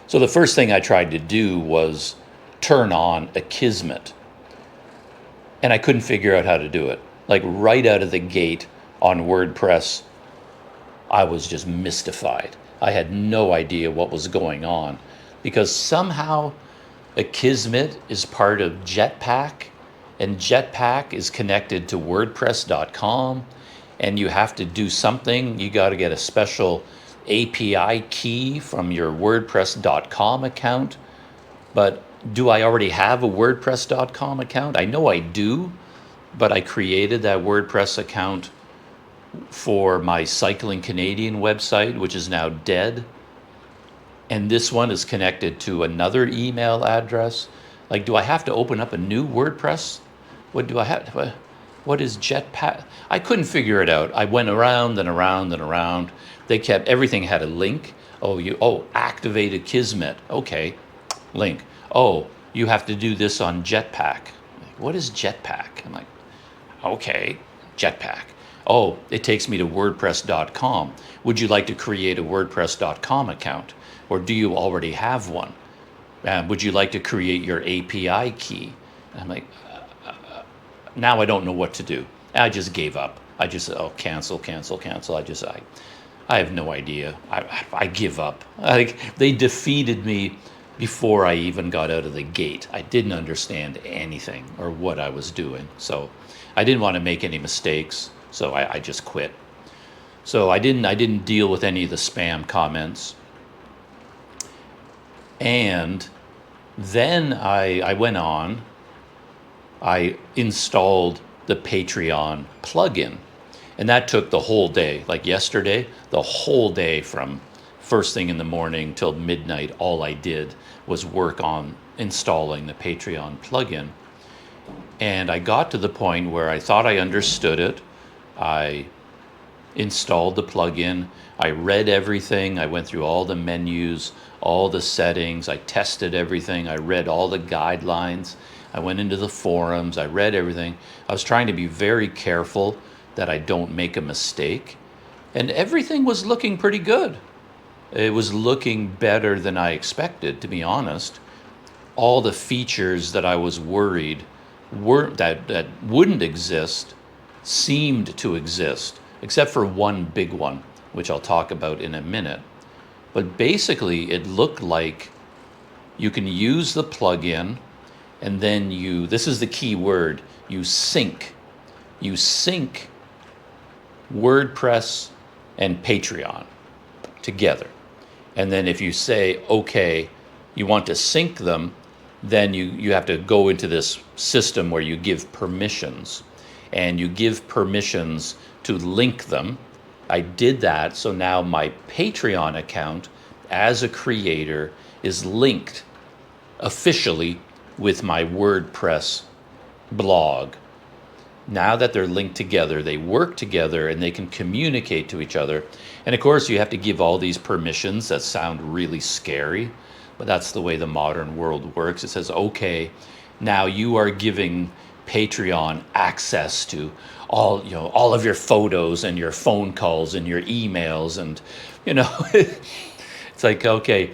So the first thing I tried to do was turn on Akismet. And I couldn't figure out how to do it. Like right out of the gate, on WordPress, I was just mystified. I had no idea what was going on because somehow Akismet is part of Jetpack, and Jetpack is connected to WordPress.com, and you have to do something. You got to get a special API key from your WordPress.com account. But do I already have a WordPress.com account? I know I do, but I created that WordPress account for my Cycling Canadian website, which is now dead. And this one is connected to another email address. Like, do I have to open up a new WordPress? What do I have? What is Jetpack? I couldn't figure it out. I went around and around and around. Everything had a link. Activate Akismet. Okay, link. Oh, you have to do this on Jetpack. What is Jetpack? I'm like, okay, Jetpack. Oh, it takes me to WordPress.com. Would you like to create a WordPress.com account? Or do you already have one? Would you like to create your API key? And I'm like, now I don't know what to do. I just gave up. I just said, cancel. I have no idea. I give up. They defeated me before I even got out of the gate. I didn't understand anything or what I was doing. So I didn't want to make any mistakes. So I just quit. So I didn't deal with any of the spam comments. And then I went on, I installed the Patreon plugin. And that took the whole day. Like yesterday, the whole day from first thing in the morning till midnight, all I did was work on installing the Patreon plugin. And I got to the point where I thought I understood it. I installed the plugin. I read everything. I went through all the menus, all the settings. I tested everything. I read all the guidelines. I went into the forums. I read everything. I was trying to be very careful that I don't make a mistake. And everything was looking pretty good. It was looking better than I expected, to be honest. All the features that I was worried that wouldn't exist seemed to exist, except for one big one, which I'll talk about in a minute. But basically, it looked like you can use the plugin, and then this is the key word, you sync. You sync WordPress and Patreon together. And then if you say, okay, you want to sync them, then you have to go into this system where you give permissions. And you give permissions to link them. I did that, so now my Patreon account as a creator is linked officially with my WordPress blog. Now that they're linked together, they work together and they can communicate to each other. And of course, you have to give all these permissions that sound really scary, but that's the way the modern world works. It says, okay, now you are giving Patreon access to all of your photos and your phone calls and your emails, and it's like, okay,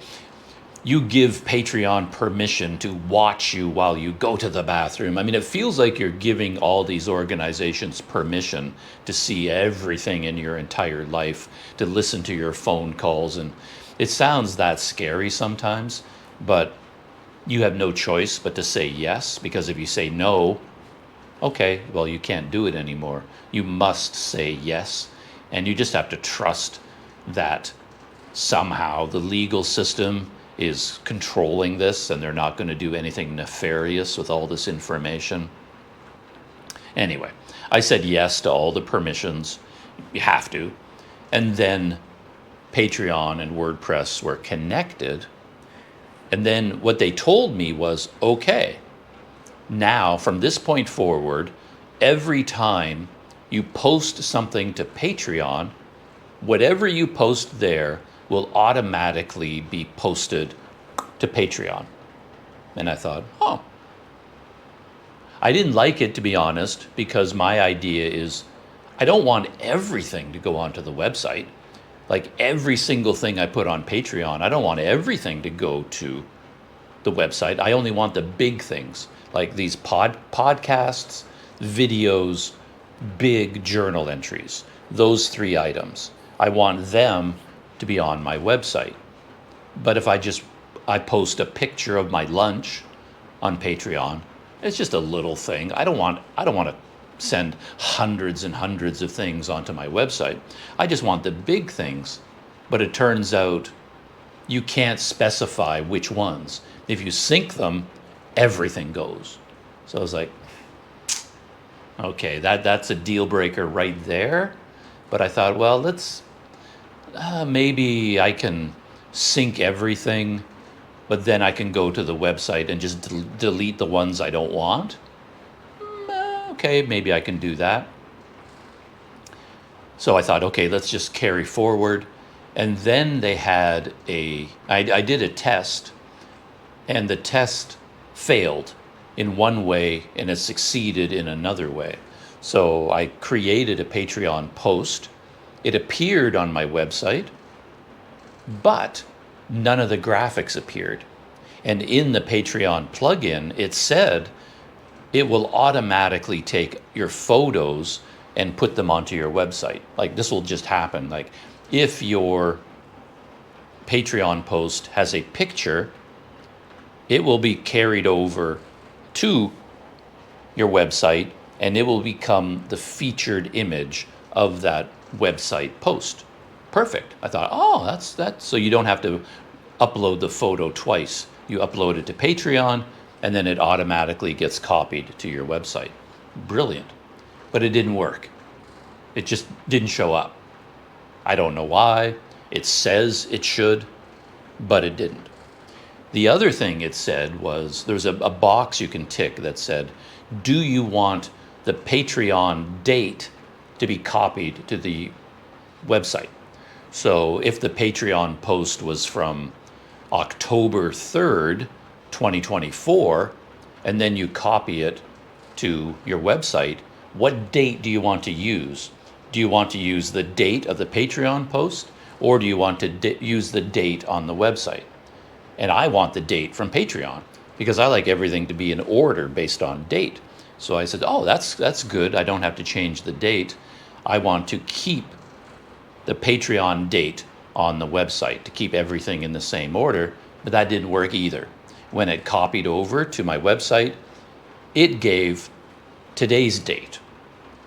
you give Patreon permission to watch you while you go to the bathroom. I mean, it feels like you're giving all these organizations permission to see everything in your entire life, to listen to your phone calls, and it sounds that scary sometimes, but you have no choice but to say yes, because if you say no, okay, well, you can't do it anymore. You must say yes, and you just have to trust that somehow the legal system is controlling this and they're not going to do anything nefarious with all this information. Anyway, I said yes to all the permissions. You have to. And then Patreon and WordPress were connected. And then what they told me was, okay, now from this point forward, every time you post something to Patreon, whatever you post there will automatically be posted to Patreon. And I thought, I didn't like it, to be honest, because my idea is I don't want everything to go onto the website. Like every single thing I put on Patreon, I don't want everything to go to the website. I only want the big things, like these podcasts, videos, big journal entries. those 3 items. I want them to be on my website. But if I post a picture of my lunch on Patreon, it's just a little thing. I don't want to send hundreds and hundreds of things onto my website. I just want the big things. But it turns out you can't specify which ones. If you sync them, everything goes. So I was like, okay, that's a deal breaker right there. But I thought, well, maybe I can sync everything, but then I can go to the website and just delete the ones I don't want. Okay, maybe I can do that. So I thought, okay, let's just carry forward. And then they had I did a test, and the test failed in one way and it succeeded in another way. So I created a Patreon post. It appeared on my website, but none of the graphics appeared. And in the Patreon plugin, it said it will automatically take your photos and put them onto your website. Like, this will just happen. Like, if your Patreon post has a picture, it will be carried over to your website and it will become the featured image of that website post. Perfect. I thought, oh, that's so you don't have to upload the photo twice. You upload it to Patreon and then it automatically gets copied to your website. Brilliant. But it didn't work. It just didn't show up. I don't know why. It says it should, but it didn't. The other thing it said was, there's a box you can tick that said, do you want the Patreon date to be copied to the website? So if the Patreon post was from October 3rd, 2024, and then you copy it to your website, what date do you want to use? Do you want to use the date of the Patreon post, or do you want to use the date on the website? And I want the date from Patreon because I like everything to be in order based on date. So I said, oh, that's good. I don't have to change the date. I want to keep the Patreon date on the website to keep everything in the same order, but that didn't work either. When it copied over to my website, it gave today's date.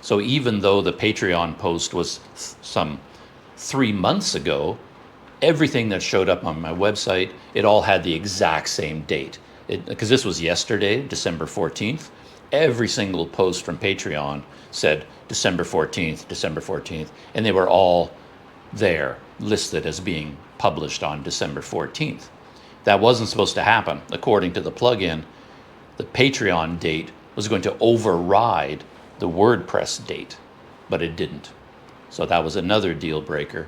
So even though the Patreon post was some 3 months ago, everything that showed up on my website, it all had the exact same date. Because this was yesterday, December 14th. Every single post from Patreon said December 14th, and they were all there listed as being published on December 14th. That wasn't supposed to happen. According to the plugin, the Patreon date was going to override the WordPress date, but it didn't. So that was another deal breaker.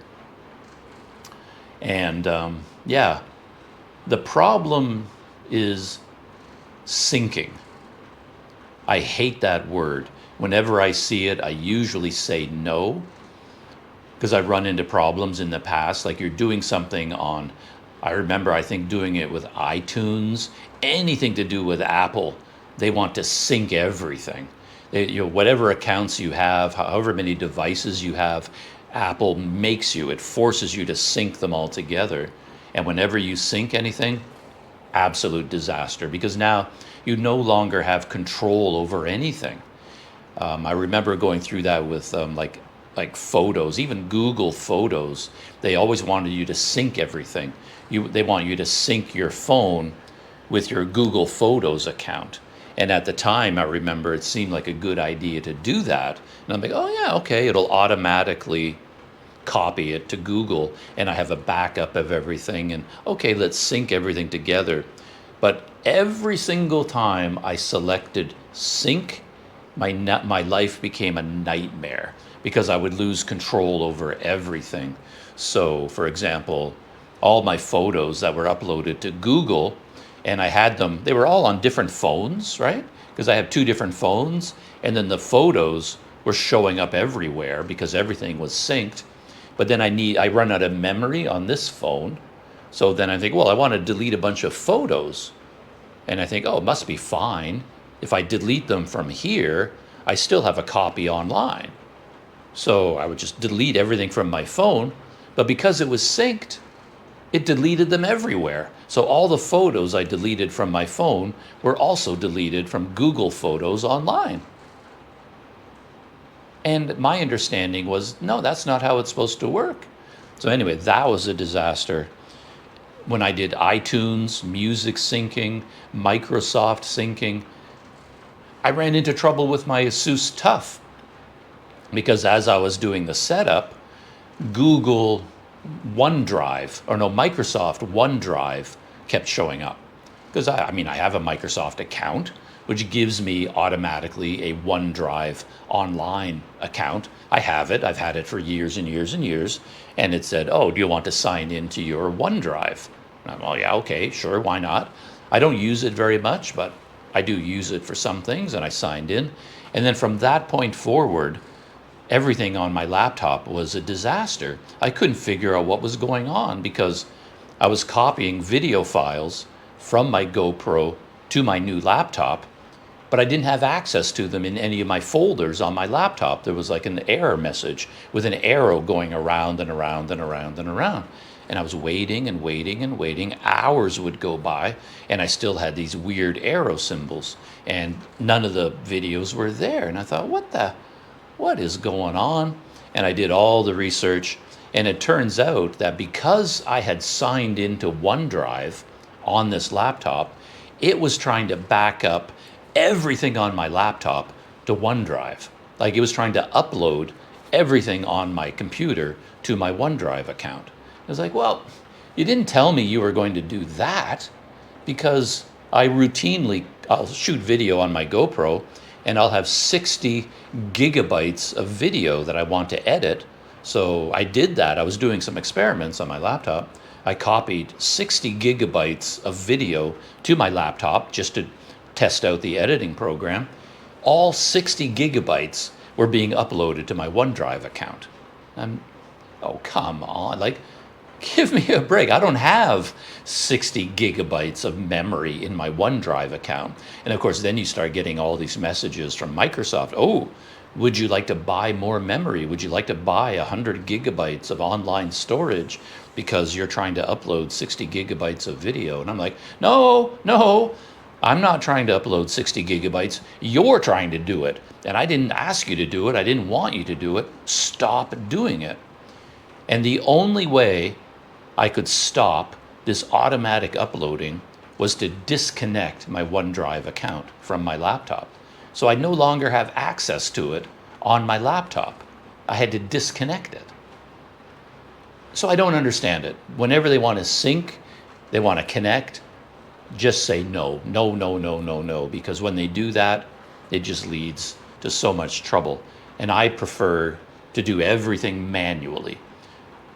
And yeah, the problem is syncing. I hate that word. Whenever I see it, I usually say no, because I've run into problems in the past. Like, you're doing something on, I remember, I think, doing it with iTunes, anything to do with Apple. They want to sync everything. Whatever accounts you have, however many devices you have, Apple makes you, it forces you to sync them all together. And whenever you sync anything, absolute disaster, because now you no longer have control over anything. I remember going through that with like photos, even Google Photos. They always wanted you to sync everything. They want you to sync your phone with your Google Photos account. And at the time, I remember it seemed like a good idea to do that. And I'm like, oh yeah, okay, it'll automatically copy it to Google, and I have a backup of everything, and okay, let's sync everything together. But every single time I selected sync, my life became a nightmare because I would lose control over everything. So, for example, all my photos that were uploaded to Google, and I had them, they were all on different phones, right? Because I have 2 different phones, and then the photos were showing up everywhere because everything was synced. But then I run out of memory on this phone. So then I think, well, I want to delete a bunch of photos. And I think, oh, it must be fine. If I delete them from here, I still have a copy online. So I would just delete everything from my phone, but because it was synced, it deleted them everywhere. So all the photos I deleted from my phone were also deleted from Google Photos online. And my understanding was, no, that's not how it's supposed to work. So anyway, that was a disaster. When I did iTunes, music syncing, Microsoft syncing, I ran into trouble with my Asus TUF because as I was doing the setup, Google OneDrive, or no, Microsoft OneDrive kept showing up. Because I mean, I have a Microsoft account, which gives me automatically a OneDrive online account. I have it, I've had it for years and years and years. And it said, oh, do you want to sign into your OneDrive? And I'm, oh yeah, okay, sure, why not? I don't use it very much, but I do use it for some things, and I signed in. And then from that point forward, everything on my laptop was a disaster. I couldn't figure out what was going on because I was copying video files from my GoPro to my new laptop, but I didn't have access to them in any of my folders on my laptop. There was like an error message with an arrow going around and around and around and around. And I was waiting and waiting and waiting. Hours would go by, and I still had these weird arrow symbols, and none of the videos were there. And I thought, what is going on? And I did all the research, and it turns out that because I had signed into OneDrive on this laptop, it was trying to back up everything on my laptop to OneDrive. Like it was trying to upload everything on my computer to my OneDrive account. I was like, well, you didn't tell me you were going to do that, because I'll shoot video on my GoPro, and I'll have 60 gigabytes of video that I want to edit. So I did that. I was doing some experiments on my laptop. I copied 60 gigabytes of video to my laptop just to test out the editing program. All 60 gigabytes were being uploaded to my OneDrive account. Oh, come on. Like, give me a break. I don't have 60 gigabytes of memory in my OneDrive account. And of course, then you start getting all these messages from Microsoft. Oh, would you like to buy more memory? Would you like to buy 100 gigabytes of online storage because you're trying to upload 60 gigabytes of video? And I'm like, no, I'm not trying to upload 60 gigabytes. You're trying to do it. And I didn't ask you to do it. I didn't want you to do it. Stop doing it. And the only way I could stop this automatic uploading was to disconnect my OneDrive account from my laptop. So I no longer have access to it on my laptop. I had to disconnect it. So I don't understand it. Whenever they want to sync, they want to connect, just say no, because when they do that, it just leads to so much trouble. And I prefer to do everything manually.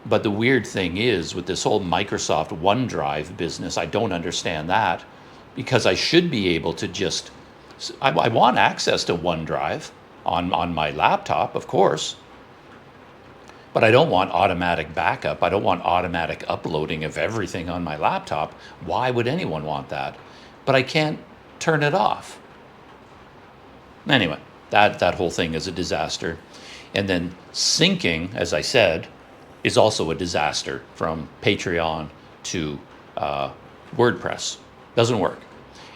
But the weird thing is, with this whole Microsoft OneDrive business, I don't understand that, because I should be able to just, I want access to OneDrive on my laptop, of course, but I don't want automatic backup. I don't want automatic uploading of everything on my laptop. Why would anyone want that? But I can't turn it off. Anyway, that whole thing is a disaster. And then syncing, as I said, is also a disaster from Patreon to WordPress. Doesn't work.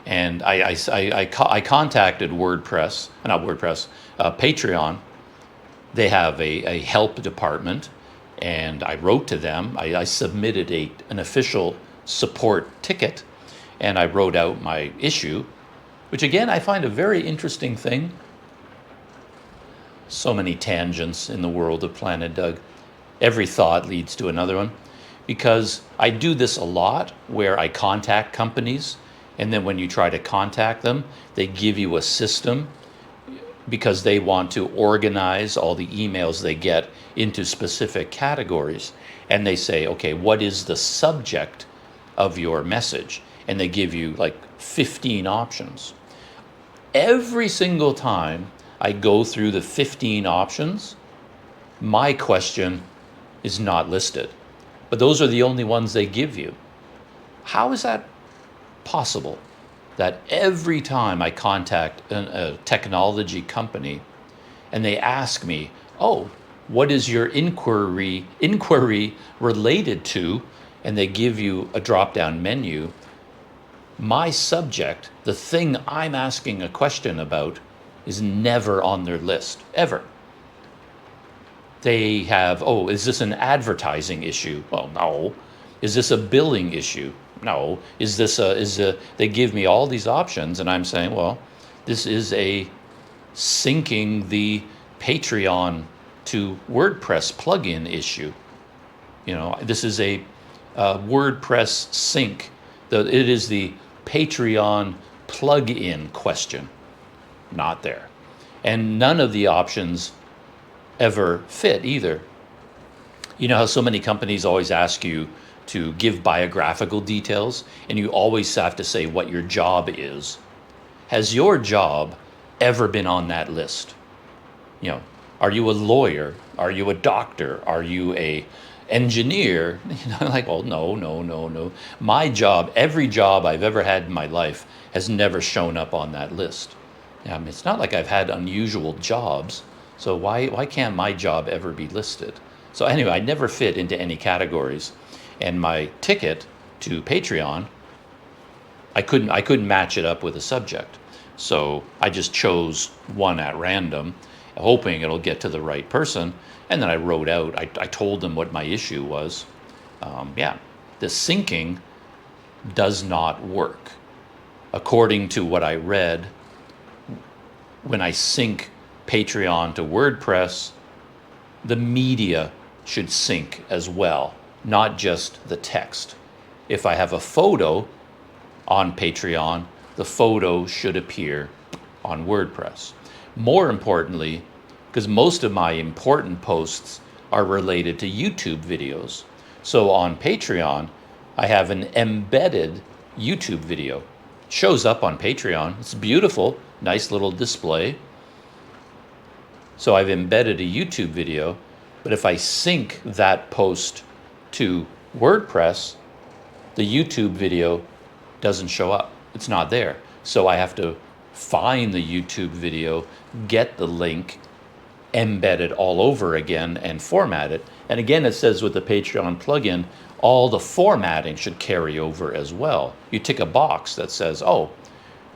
And I contacted WordPress, not WordPress, Patreon. They have a help department, and I wrote to them. I submitted an official support ticket, and I wrote out my issue, which again, I find a very interesting thing. So many tangents in the world of Planet Doug. Every thought leads to another one, because I do this a lot where I contact companies, and then when you try to contact them, they give you a system because they want to organize all the emails they get into specific categories. And they say, okay, what is the subject of your message? And they give you like 15 options. Every single time I go through the 15 options, my question is not listed. But those are the only ones they give you. How is that possible? That every time I contact a technology company and they ask me, oh, what is your inquiry related to? And they give you a drop-down menu. My subject, the thing I'm asking a question about, is never on their list, ever. They have, oh, is this an advertising issue? Well, no. Is this a billing issue? No. They give me all these options, and I'm saying, well, this is a syncing the Patreon to WordPress plugin issue. You know, this is a WordPress sync. It is the Patreon plug-in question, not there. And none of the options ever fit either. You know how so many companies always ask you to give biographical details, and you always have to say what your job is. Has your job ever been on that list? You know, are you a lawyer? Are you a doctor? Are you a engineer? You know, like, well, no. My job, every job I've ever had in my life has never shown up on that list. I mean, it's not like I've had unusual jobs, so why can't my job ever be listed? So anyway, I never fit into any categories, and my ticket to Patreon, I couldn't match it up with a subject. So I just chose one at random, hoping it'll get to the right person. And then I wrote out, I told them what my issue was. The syncing does not work. According to what I read, when I sync Patreon to WordPress, the media should sync as well, not just the text. If I have a photo on Patreon, the photo should appear on WordPress. More importantly, because most of my important posts are related to YouTube videos. So on Patreon, I have an embedded YouTube video. It shows up on Patreon. It's beautiful, nice little display. So I've embedded a YouTube video, but if I sync that post to WordPress, the YouTube video doesn't show up. It's not there. So I have to find the YouTube video, get the link, embed it all over again, and format it. And again, it says with the Patreon plugin, all the formatting should carry over as well. You tick a box that says, oh,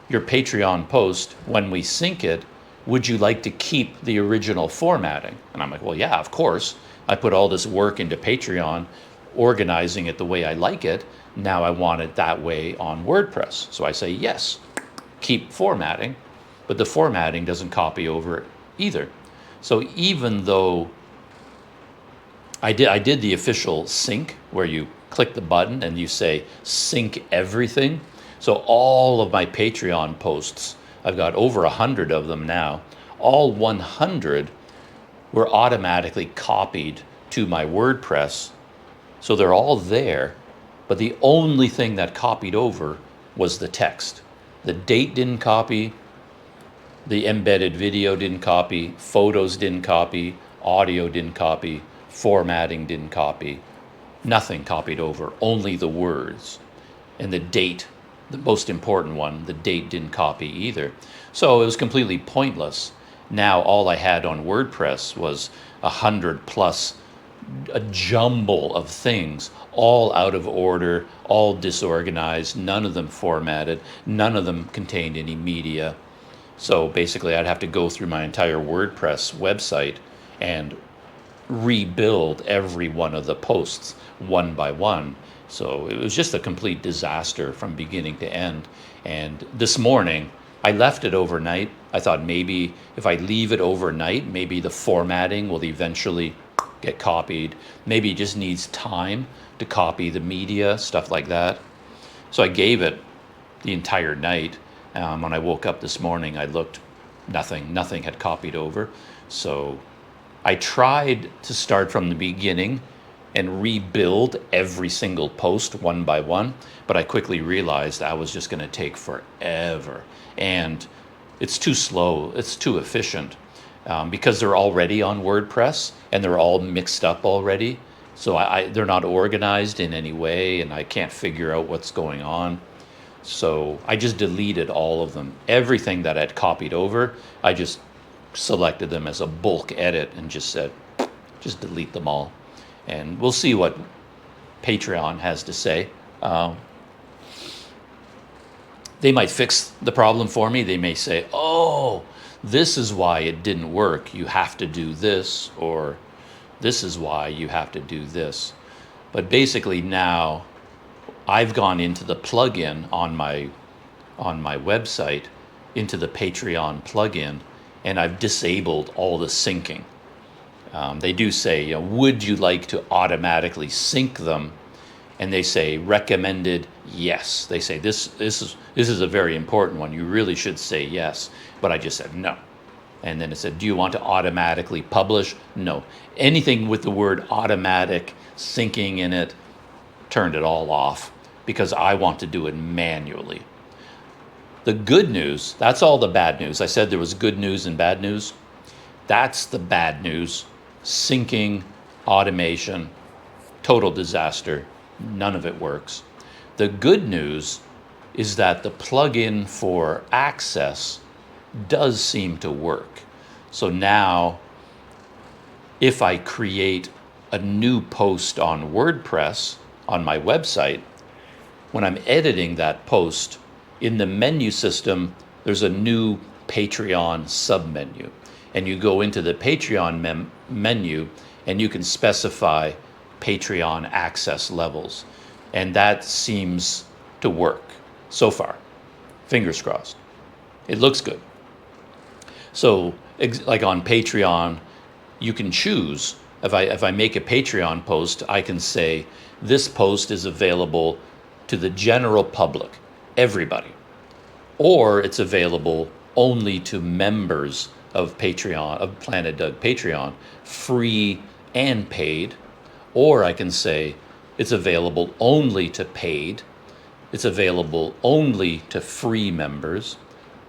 your Patreon post, when we sync it, would you like to keep the original formatting? And I'm like, well, yeah, of course. I put all this work into Patreon, organizing it the way I like it. Now I want it that way on WordPress. So I say, yes, keep formatting, but the formatting doesn't copy over either. So even though I did the official sync where you click the button and you say sync everything. So all of my Patreon posts, I've got over 100 of them now, all 100 were automatically copied to my WordPress. So they're all there, but the only thing that copied over was the text. The date didn't copy, the embedded video didn't copy, photos didn't copy, audio didn't copy, formatting didn't copy. Nothing copied over, only the words. And the date, the most important one, the date didn't copy either. So it was completely pointless. Now all I had on WordPress was 100 plus, a jumble of things, all out of order, all disorganized, none of them formatted, none of them contained any media. So basically I'd have to go through my entire WordPress website and rebuild every one of the posts one by one. So it was just a complete disaster from beginning to end. And this morning, I left it overnight. I thought maybe if I leave it overnight, maybe the formatting will eventually get copied. Maybe it just needs time to copy the media, stuff like that. So I gave it the entire night. When I woke up this morning, I looked, nothing had copied over. So I tried to start from the beginning and rebuild every single post one by one, but I quickly realized that was just going to take forever. And it's too slow, it's too efficient, because they're already on WordPress and they're all mixed up already. So they're not organized in any way, and I can't figure out what's going on. So I just deleted all of them. Everything that I'd copied over, I just selected them as a bulk edit and just said, just delete them all. And we'll see what Patreon has to say. They might fix the problem for me. They may say, oh, this is why it didn't work. You have to do this, or this is why you have to do this. But basically now I've gone into the plugin on my website, into the Patreon plugin, and I've disabled all the syncing. They do say, you know, would you like to automatically sync them? And they say recommended yes. They say this is a very important one. You really should say yes. But I just said no. And then it said, do you want to automatically publish? No. Anything with the word automatic syncing in it, turned it all off because I want to do it manually. The good news, that's all the bad news. I said there was good news and bad news. That's the bad news. Syncing, automation, total disaster. None of it works. The good news is that the plugin for Access does seem to work. So now, if I create a new post on WordPress on my website, when I'm editing that post, in the menu system, there's a new Patreon submenu. And you go into the Patreon menu and you can specify Patreon access levels. And that seems to work so far. Fingers crossed. It looks good. So like on Patreon, you can choose. If I make a Patreon post, I can say this post is available to the general public, everybody. Or it's available only to members of Patreon, of Planet Doug Patreon, free and paid. Or I can say it's available only to paid. It's available only to free members.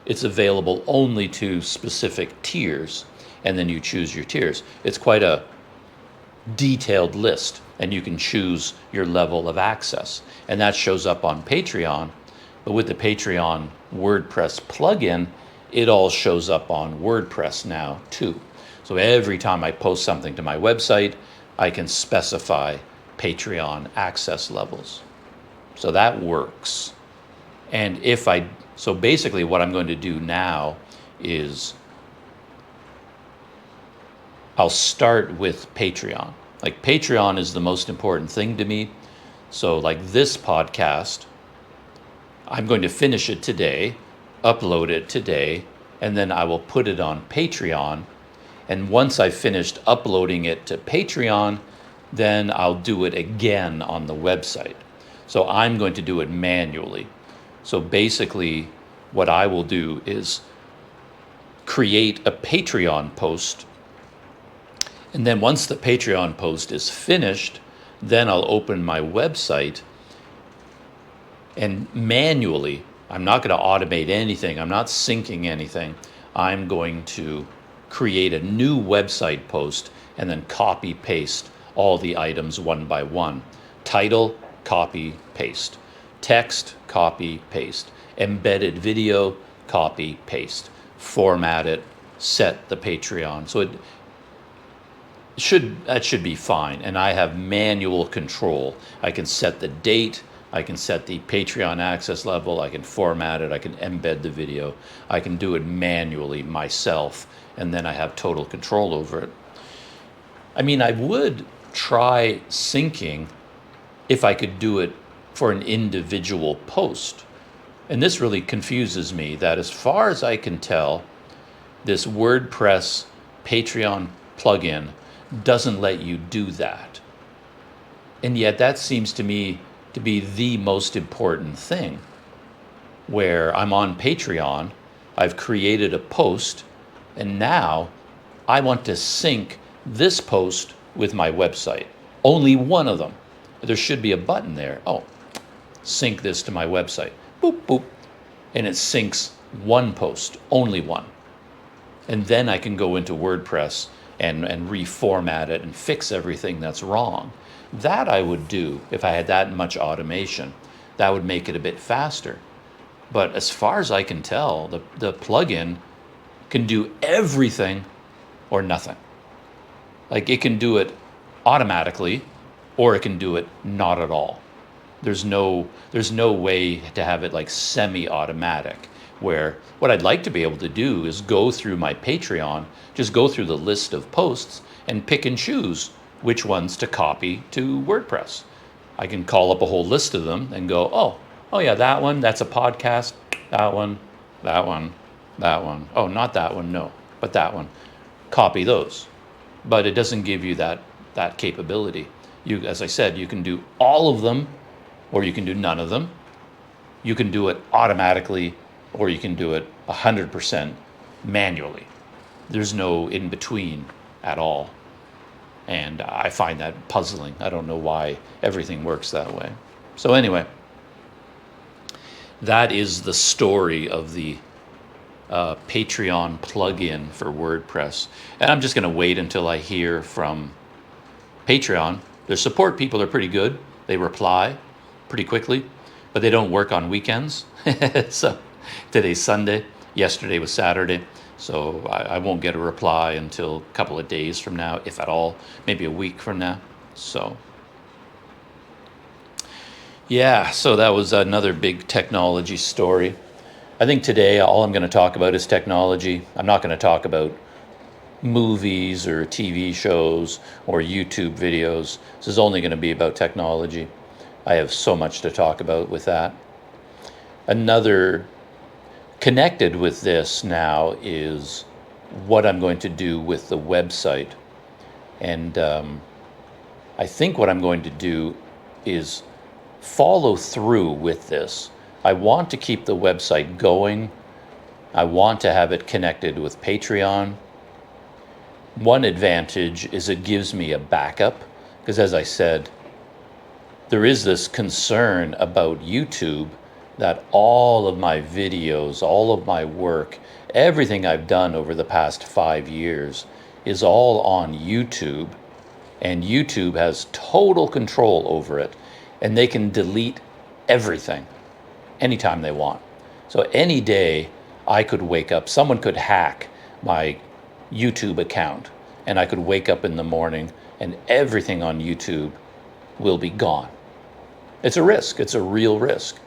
It's available only to specific tiers. And then you choose your tiers. It's quite a detailed list, and you can choose your level of access. And that shows up on Patreon. But with the Patreon WordPress plugin, it all shows up on WordPress now too. So every time I post something to my website, I can specify Patreon access levels. So that works. And so basically what I'm going to do now is I'll start with Patreon. Like Patreon is the most important thing to me. So like this podcast, I'm going to finish it today, upload it today, and then I will put it on Patreon. And once I've finished uploading it to Patreon, then I'll do it again on the website. So I'm going to do it manually. So basically what I will do is create a Patreon post. And then once the Patreon post is finished, then I'll open my website and manually, I'm not going to automate anything. I'm not syncing anything. I'm going to create a new website post and then copy paste all the items one by one. Title, copy, paste. Text, copy, paste. Embedded video, copy, paste. Format it, set the Patreon. So that should be fine. And I have manual control. I can set the date, I can set the Patreon access level, I can format it, I can embed the video. I can do it manually myself, and then I have total control over it. I mean, I would try syncing if I could do it for an individual post. And this really confuses me that as far as I can tell, this WordPress Patreon plugin doesn't let you do that. And yet that seems to me to be the most important thing, where I'm on Patreon, I've created a post, and now I want to sync this post with my website. Only one of them. There should be a button there. Oh, sync this to my website. Boop, boop. And it syncs one post, only one. And then I can go into WordPress and reformat it and fix everything that's wrong. That I would do if I had that much automation. That would make it a bit faster. But as far as I can tell, the plugin can do everything or nothing. Like it can do it automatically, or it can do it not at all. There's no way to have it like semi-automatic, where what I'd like to be able to do is go through my Patreon, just go through the list of posts and pick and choose which ones to copy to WordPress. I can call up a whole list of them and go, oh yeah, that one, that's a podcast, that one, that one, that one. Oh, not that one, no, but that one. Copy those. But it doesn't give you that capability. You, as I said, you can do all of them, or you can do none of them. You can do it automatically, or you can do it 100% manually. There's no in between at all. And I find that puzzling. I don't know why everything works that way. So anyway, that is the story of the Patreon plugin for WordPress. And I'm just going to wait until I hear from Patreon. Their support people are pretty good. They reply pretty quickly, but they don't work on weekends. So today's Sunday, yesterday was Saturday, so I won't get a reply until a couple of days from now, if at all, maybe a week from now. So yeah, so that was another big technology story. I think today all I'm going to talk about is technology. I'm not going to talk about movies or TV shows or YouTube videos. This is only going to be about technology. I have so much to talk about with that. Another connected with this now is what I'm going to do with the website. And I think what I'm going to do is follow through with this. I want to keep the website going. I want to have it connected with Patreon. One advantage is it gives me a backup, because as I said, there is this concern about YouTube that all of my videos, all of my work, everything I've done over the past 5 years is all on YouTube, and YouTube has total control over it, and they can delete everything anytime they want. So any day I could wake up, someone could hack my YouTube account, and I could wake up in the morning and everything on YouTube will be gone. It's a risk. It's a real risk.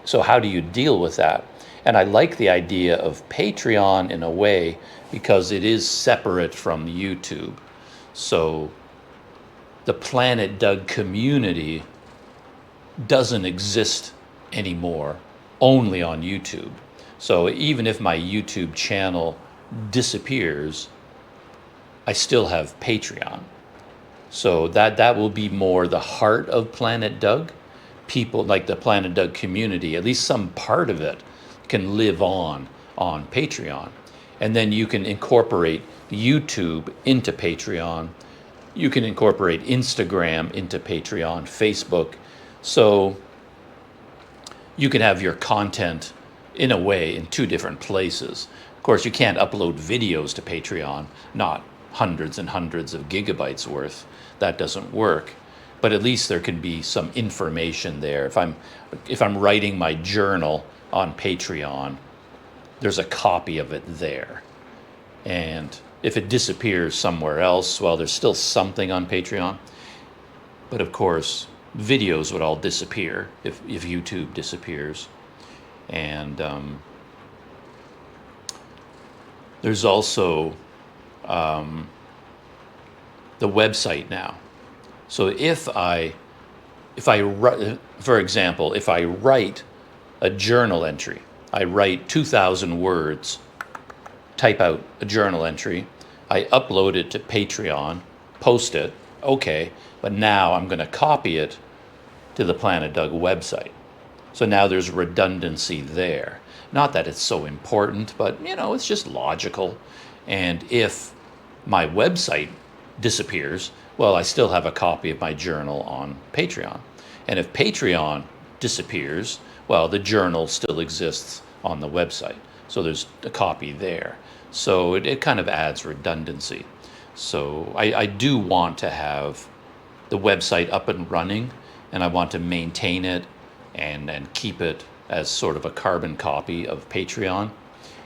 So how do you deal with that? And I like the idea of Patreon in a way because it is separate from YouTube. So the Planet Doug community doesn't exist anymore, only on YouTube. So even if my YouTube channel disappears, I still have Patreon. So that will be more the heart of Planet Doug. People like the Planet Doug community, at least some part of it, can live on Patreon. And then you can incorporate YouTube into Patreon. You can incorporate Instagram into Patreon, Facebook. So you can have your content in a way in two different places. Of course, you can't upload videos to Patreon, not hundreds and hundreds of gigabytes worth. That doesn't work. But at least there can be some information there. If I'm writing my journal on Patreon, there's a copy of it there. And if it disappears somewhere else, well, there's still something on Patreon. But of course, videos would all disappear if YouTube disappears. And there's also the website now. So if I write, for example, if I write a journal entry, I write 2,000 words, type out a journal entry, I upload it to Patreon, post it, okay, but now I'm going to copy it to the Planet Doug website. So now there's redundancy there. Not that it's so important, but it's just logical. And if my website disappears, well, I still have a copy of my journal on Patreon. And if Patreon disappears, well, the journal still exists on the website. So there's a copy there. So it kind of adds redundancy. So I do want to have the website up and running, and I want to maintain it and keep it as sort of a carbon copy of Patreon.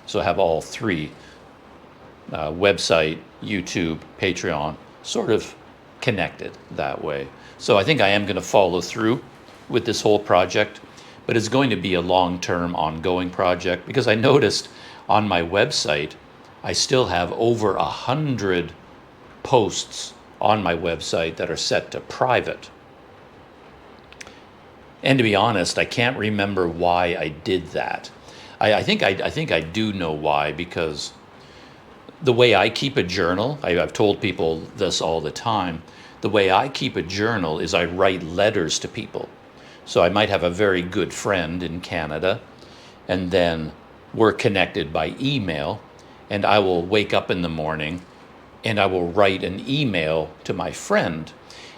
So I have all three. website, YouTube, Patreon, sort of connected that way. So I think I am going to follow through with this whole project, but it's going to be a long-term ongoing project because I noticed on my website, I still have over 100 posts on my website that are set to private. And to be honest, I can't remember why I did that. I think I do know why, because the way I keep a journal, I've told people this all the time, the way I keep a journal is I write letters to people. So I might have a very good friend in Canada, and then we're connected by email, and I will wake up in the morning and I will write an email to my friend.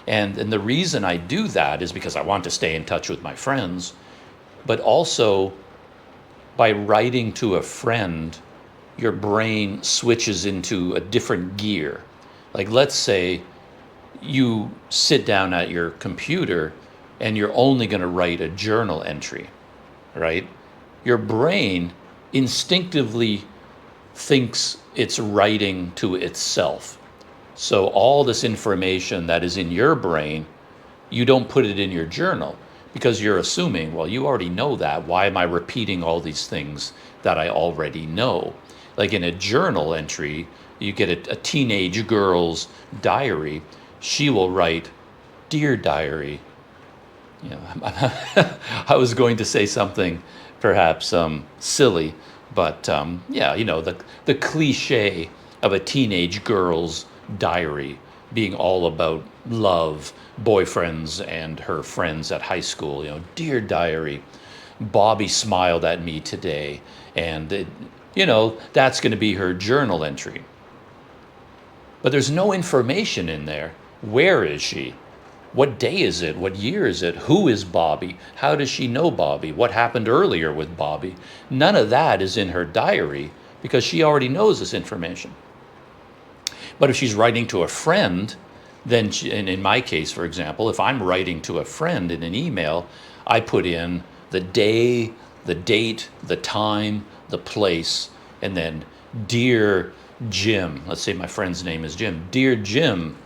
And the reason I do that is because I want to stay in touch with my friends, but also by writing to a friend, your brain switches into a different gear. Like, let's say you sit down at your computer and you're only going to write a journal entry, right? Your brain instinctively thinks it's writing to itself. So all this information that is in your brain, you don't put it in your journal because you're assuming, well, you already know that. Why am I repeating all these things that I already know? Like in a journal entry, you get a teenage girl's diary. She will write, "Dear diary." You know, I was going to say something perhaps silly, but yeah, you know, the cliche of a teenage girl's diary being all about love, boyfriends, and her friends at high school. You know, "Dear diary, Bobby smiled at me today," and you know, that's going to be her journal entry. But there's no information in there. Where is she? What day is it? What year is it? Who is Bobby? How does she know Bobby? What happened earlier with Bobby? None of that is in her diary because she already knows this information. But if she's writing to a friend, then and in my case, for example, if I'm writing to a friend in an email, I put in the day, the date, the time, the place, and then "Dear Jim," let's say my friend's name is Jim. "Dear Jim,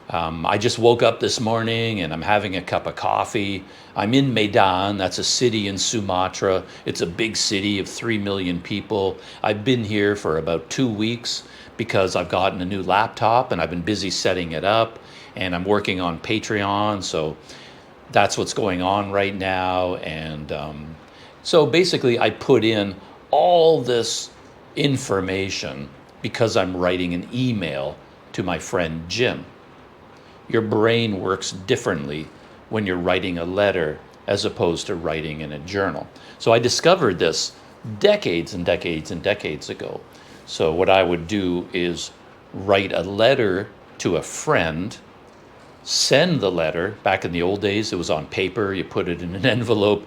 I just woke up this morning and I'm having a cup of coffee. I'm in Medan, that's a city in Sumatra. It's a big city of 3 million people. I've been here for about 2 weeks because I've gotten a new laptop and I've been busy setting it up, and I'm working on Patreon, so that's what's going on right now." And so basically I put in all this information because I'm writing an email to my friend Jim. Your brain works differently when you're writing a letter as opposed to writing in a journal. So I discovered this decades and decades and decades ago. So what I would do is write a letter to a friend, send the letter. Back in the old days, it was on paper. You put it in an envelope,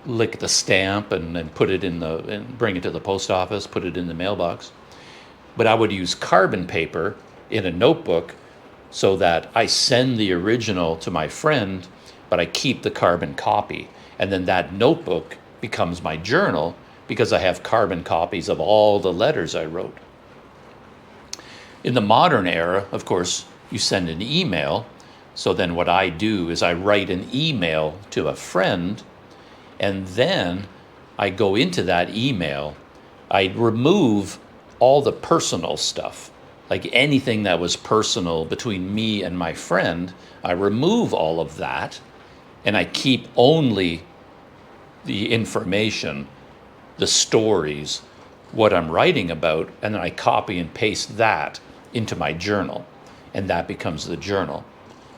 lick the stamp, and then put it and bring it to the post office, put it in the mailbox. But I would use carbon paper in a notebook so that I send the original to my friend, but I keep the carbon copy. And then that notebook becomes my journal because I have carbon copies of all the letters I wrote. In the modern era, of course, you send an email. So then what I do is I write an email to a friend, and then I go into that email. I remove all the personal stuff. Like anything that was personal between me and my friend, I remove all of that, and I keep only the information, the stories, what I'm writing about, and then I copy and paste that into my journal, and that becomes the journal.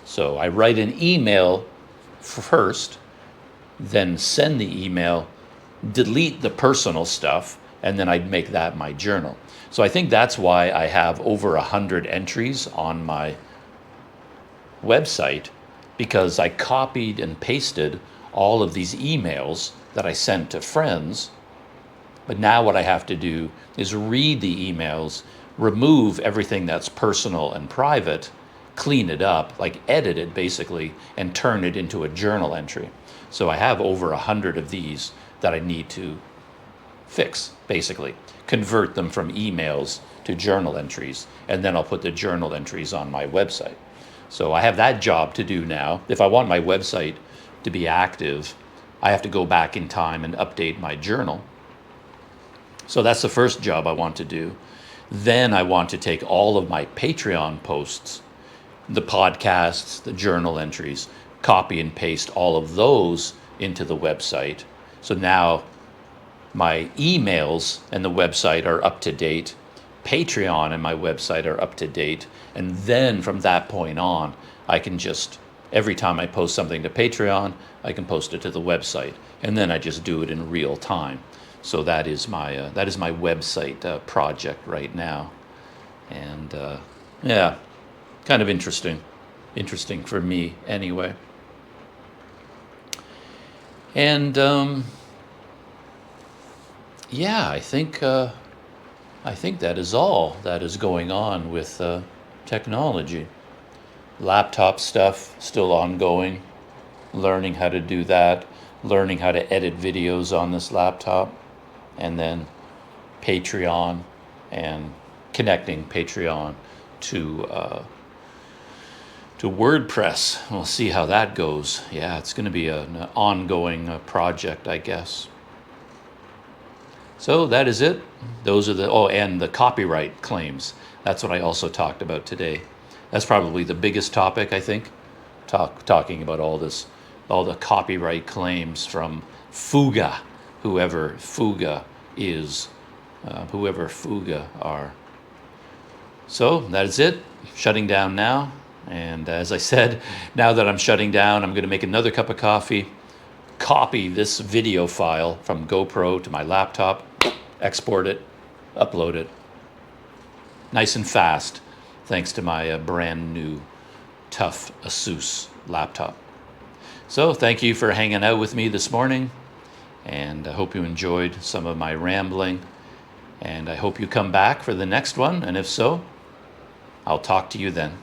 So I write an email first, then send the email, delete the personal stuff, and then I'd make that my journal. So I think that's why I have over 100 entries on my website, because I copied and pasted all of these emails that I sent to friends. But now what I have to do is read the emails, remove everything that's personal and private, clean it up, like edit it basically, and turn it into a journal entry. So I have over 100 of these that I need to fix, basically. Convert them from emails to journal entries, and then I'll put the journal entries on my website. So I have that job to do now. If I want my website to be active, I have to go back in time and update my journal. So that's the first job I want to do. Then I want to take all of my Patreon posts, the podcasts, the journal entries, copy and paste all of those into the website. So now my emails and the website are up to date. Patreon and my website are up to date. And then from that point on, I can just, every time I post something to Patreon, I can post it to the website. And then I just do it in real time. So that is my website project right now. And yeah, kind of interesting for me anyway. And yeah, I think that is all that is going on with technology. Laptop stuff still ongoing, learning how to do that, learning how to edit videos on this laptop, and then Patreon and connecting Patreon to WordPress. We'll see how that goes. Yeah, it's going to be an ongoing project, I guess. So that is it. Those are and the copyright claims. That's what I also talked about today. That's probably the biggest topic, I think, talking about all the copyright claims from Fuga, whoever Fuga is, whoever Fuga are. So that is it. Shutting down now. And as I said, now that I'm shutting down, I'm going to make another cup of coffee, copy this video file from GoPro to my laptop, export it, upload it. Nice and fast, thanks to my brand new TUF Asus laptop. So thank you for hanging out with me this morning, and I hope you enjoyed some of my rambling, and I hope you come back for the next one, and if so, I'll talk to you then.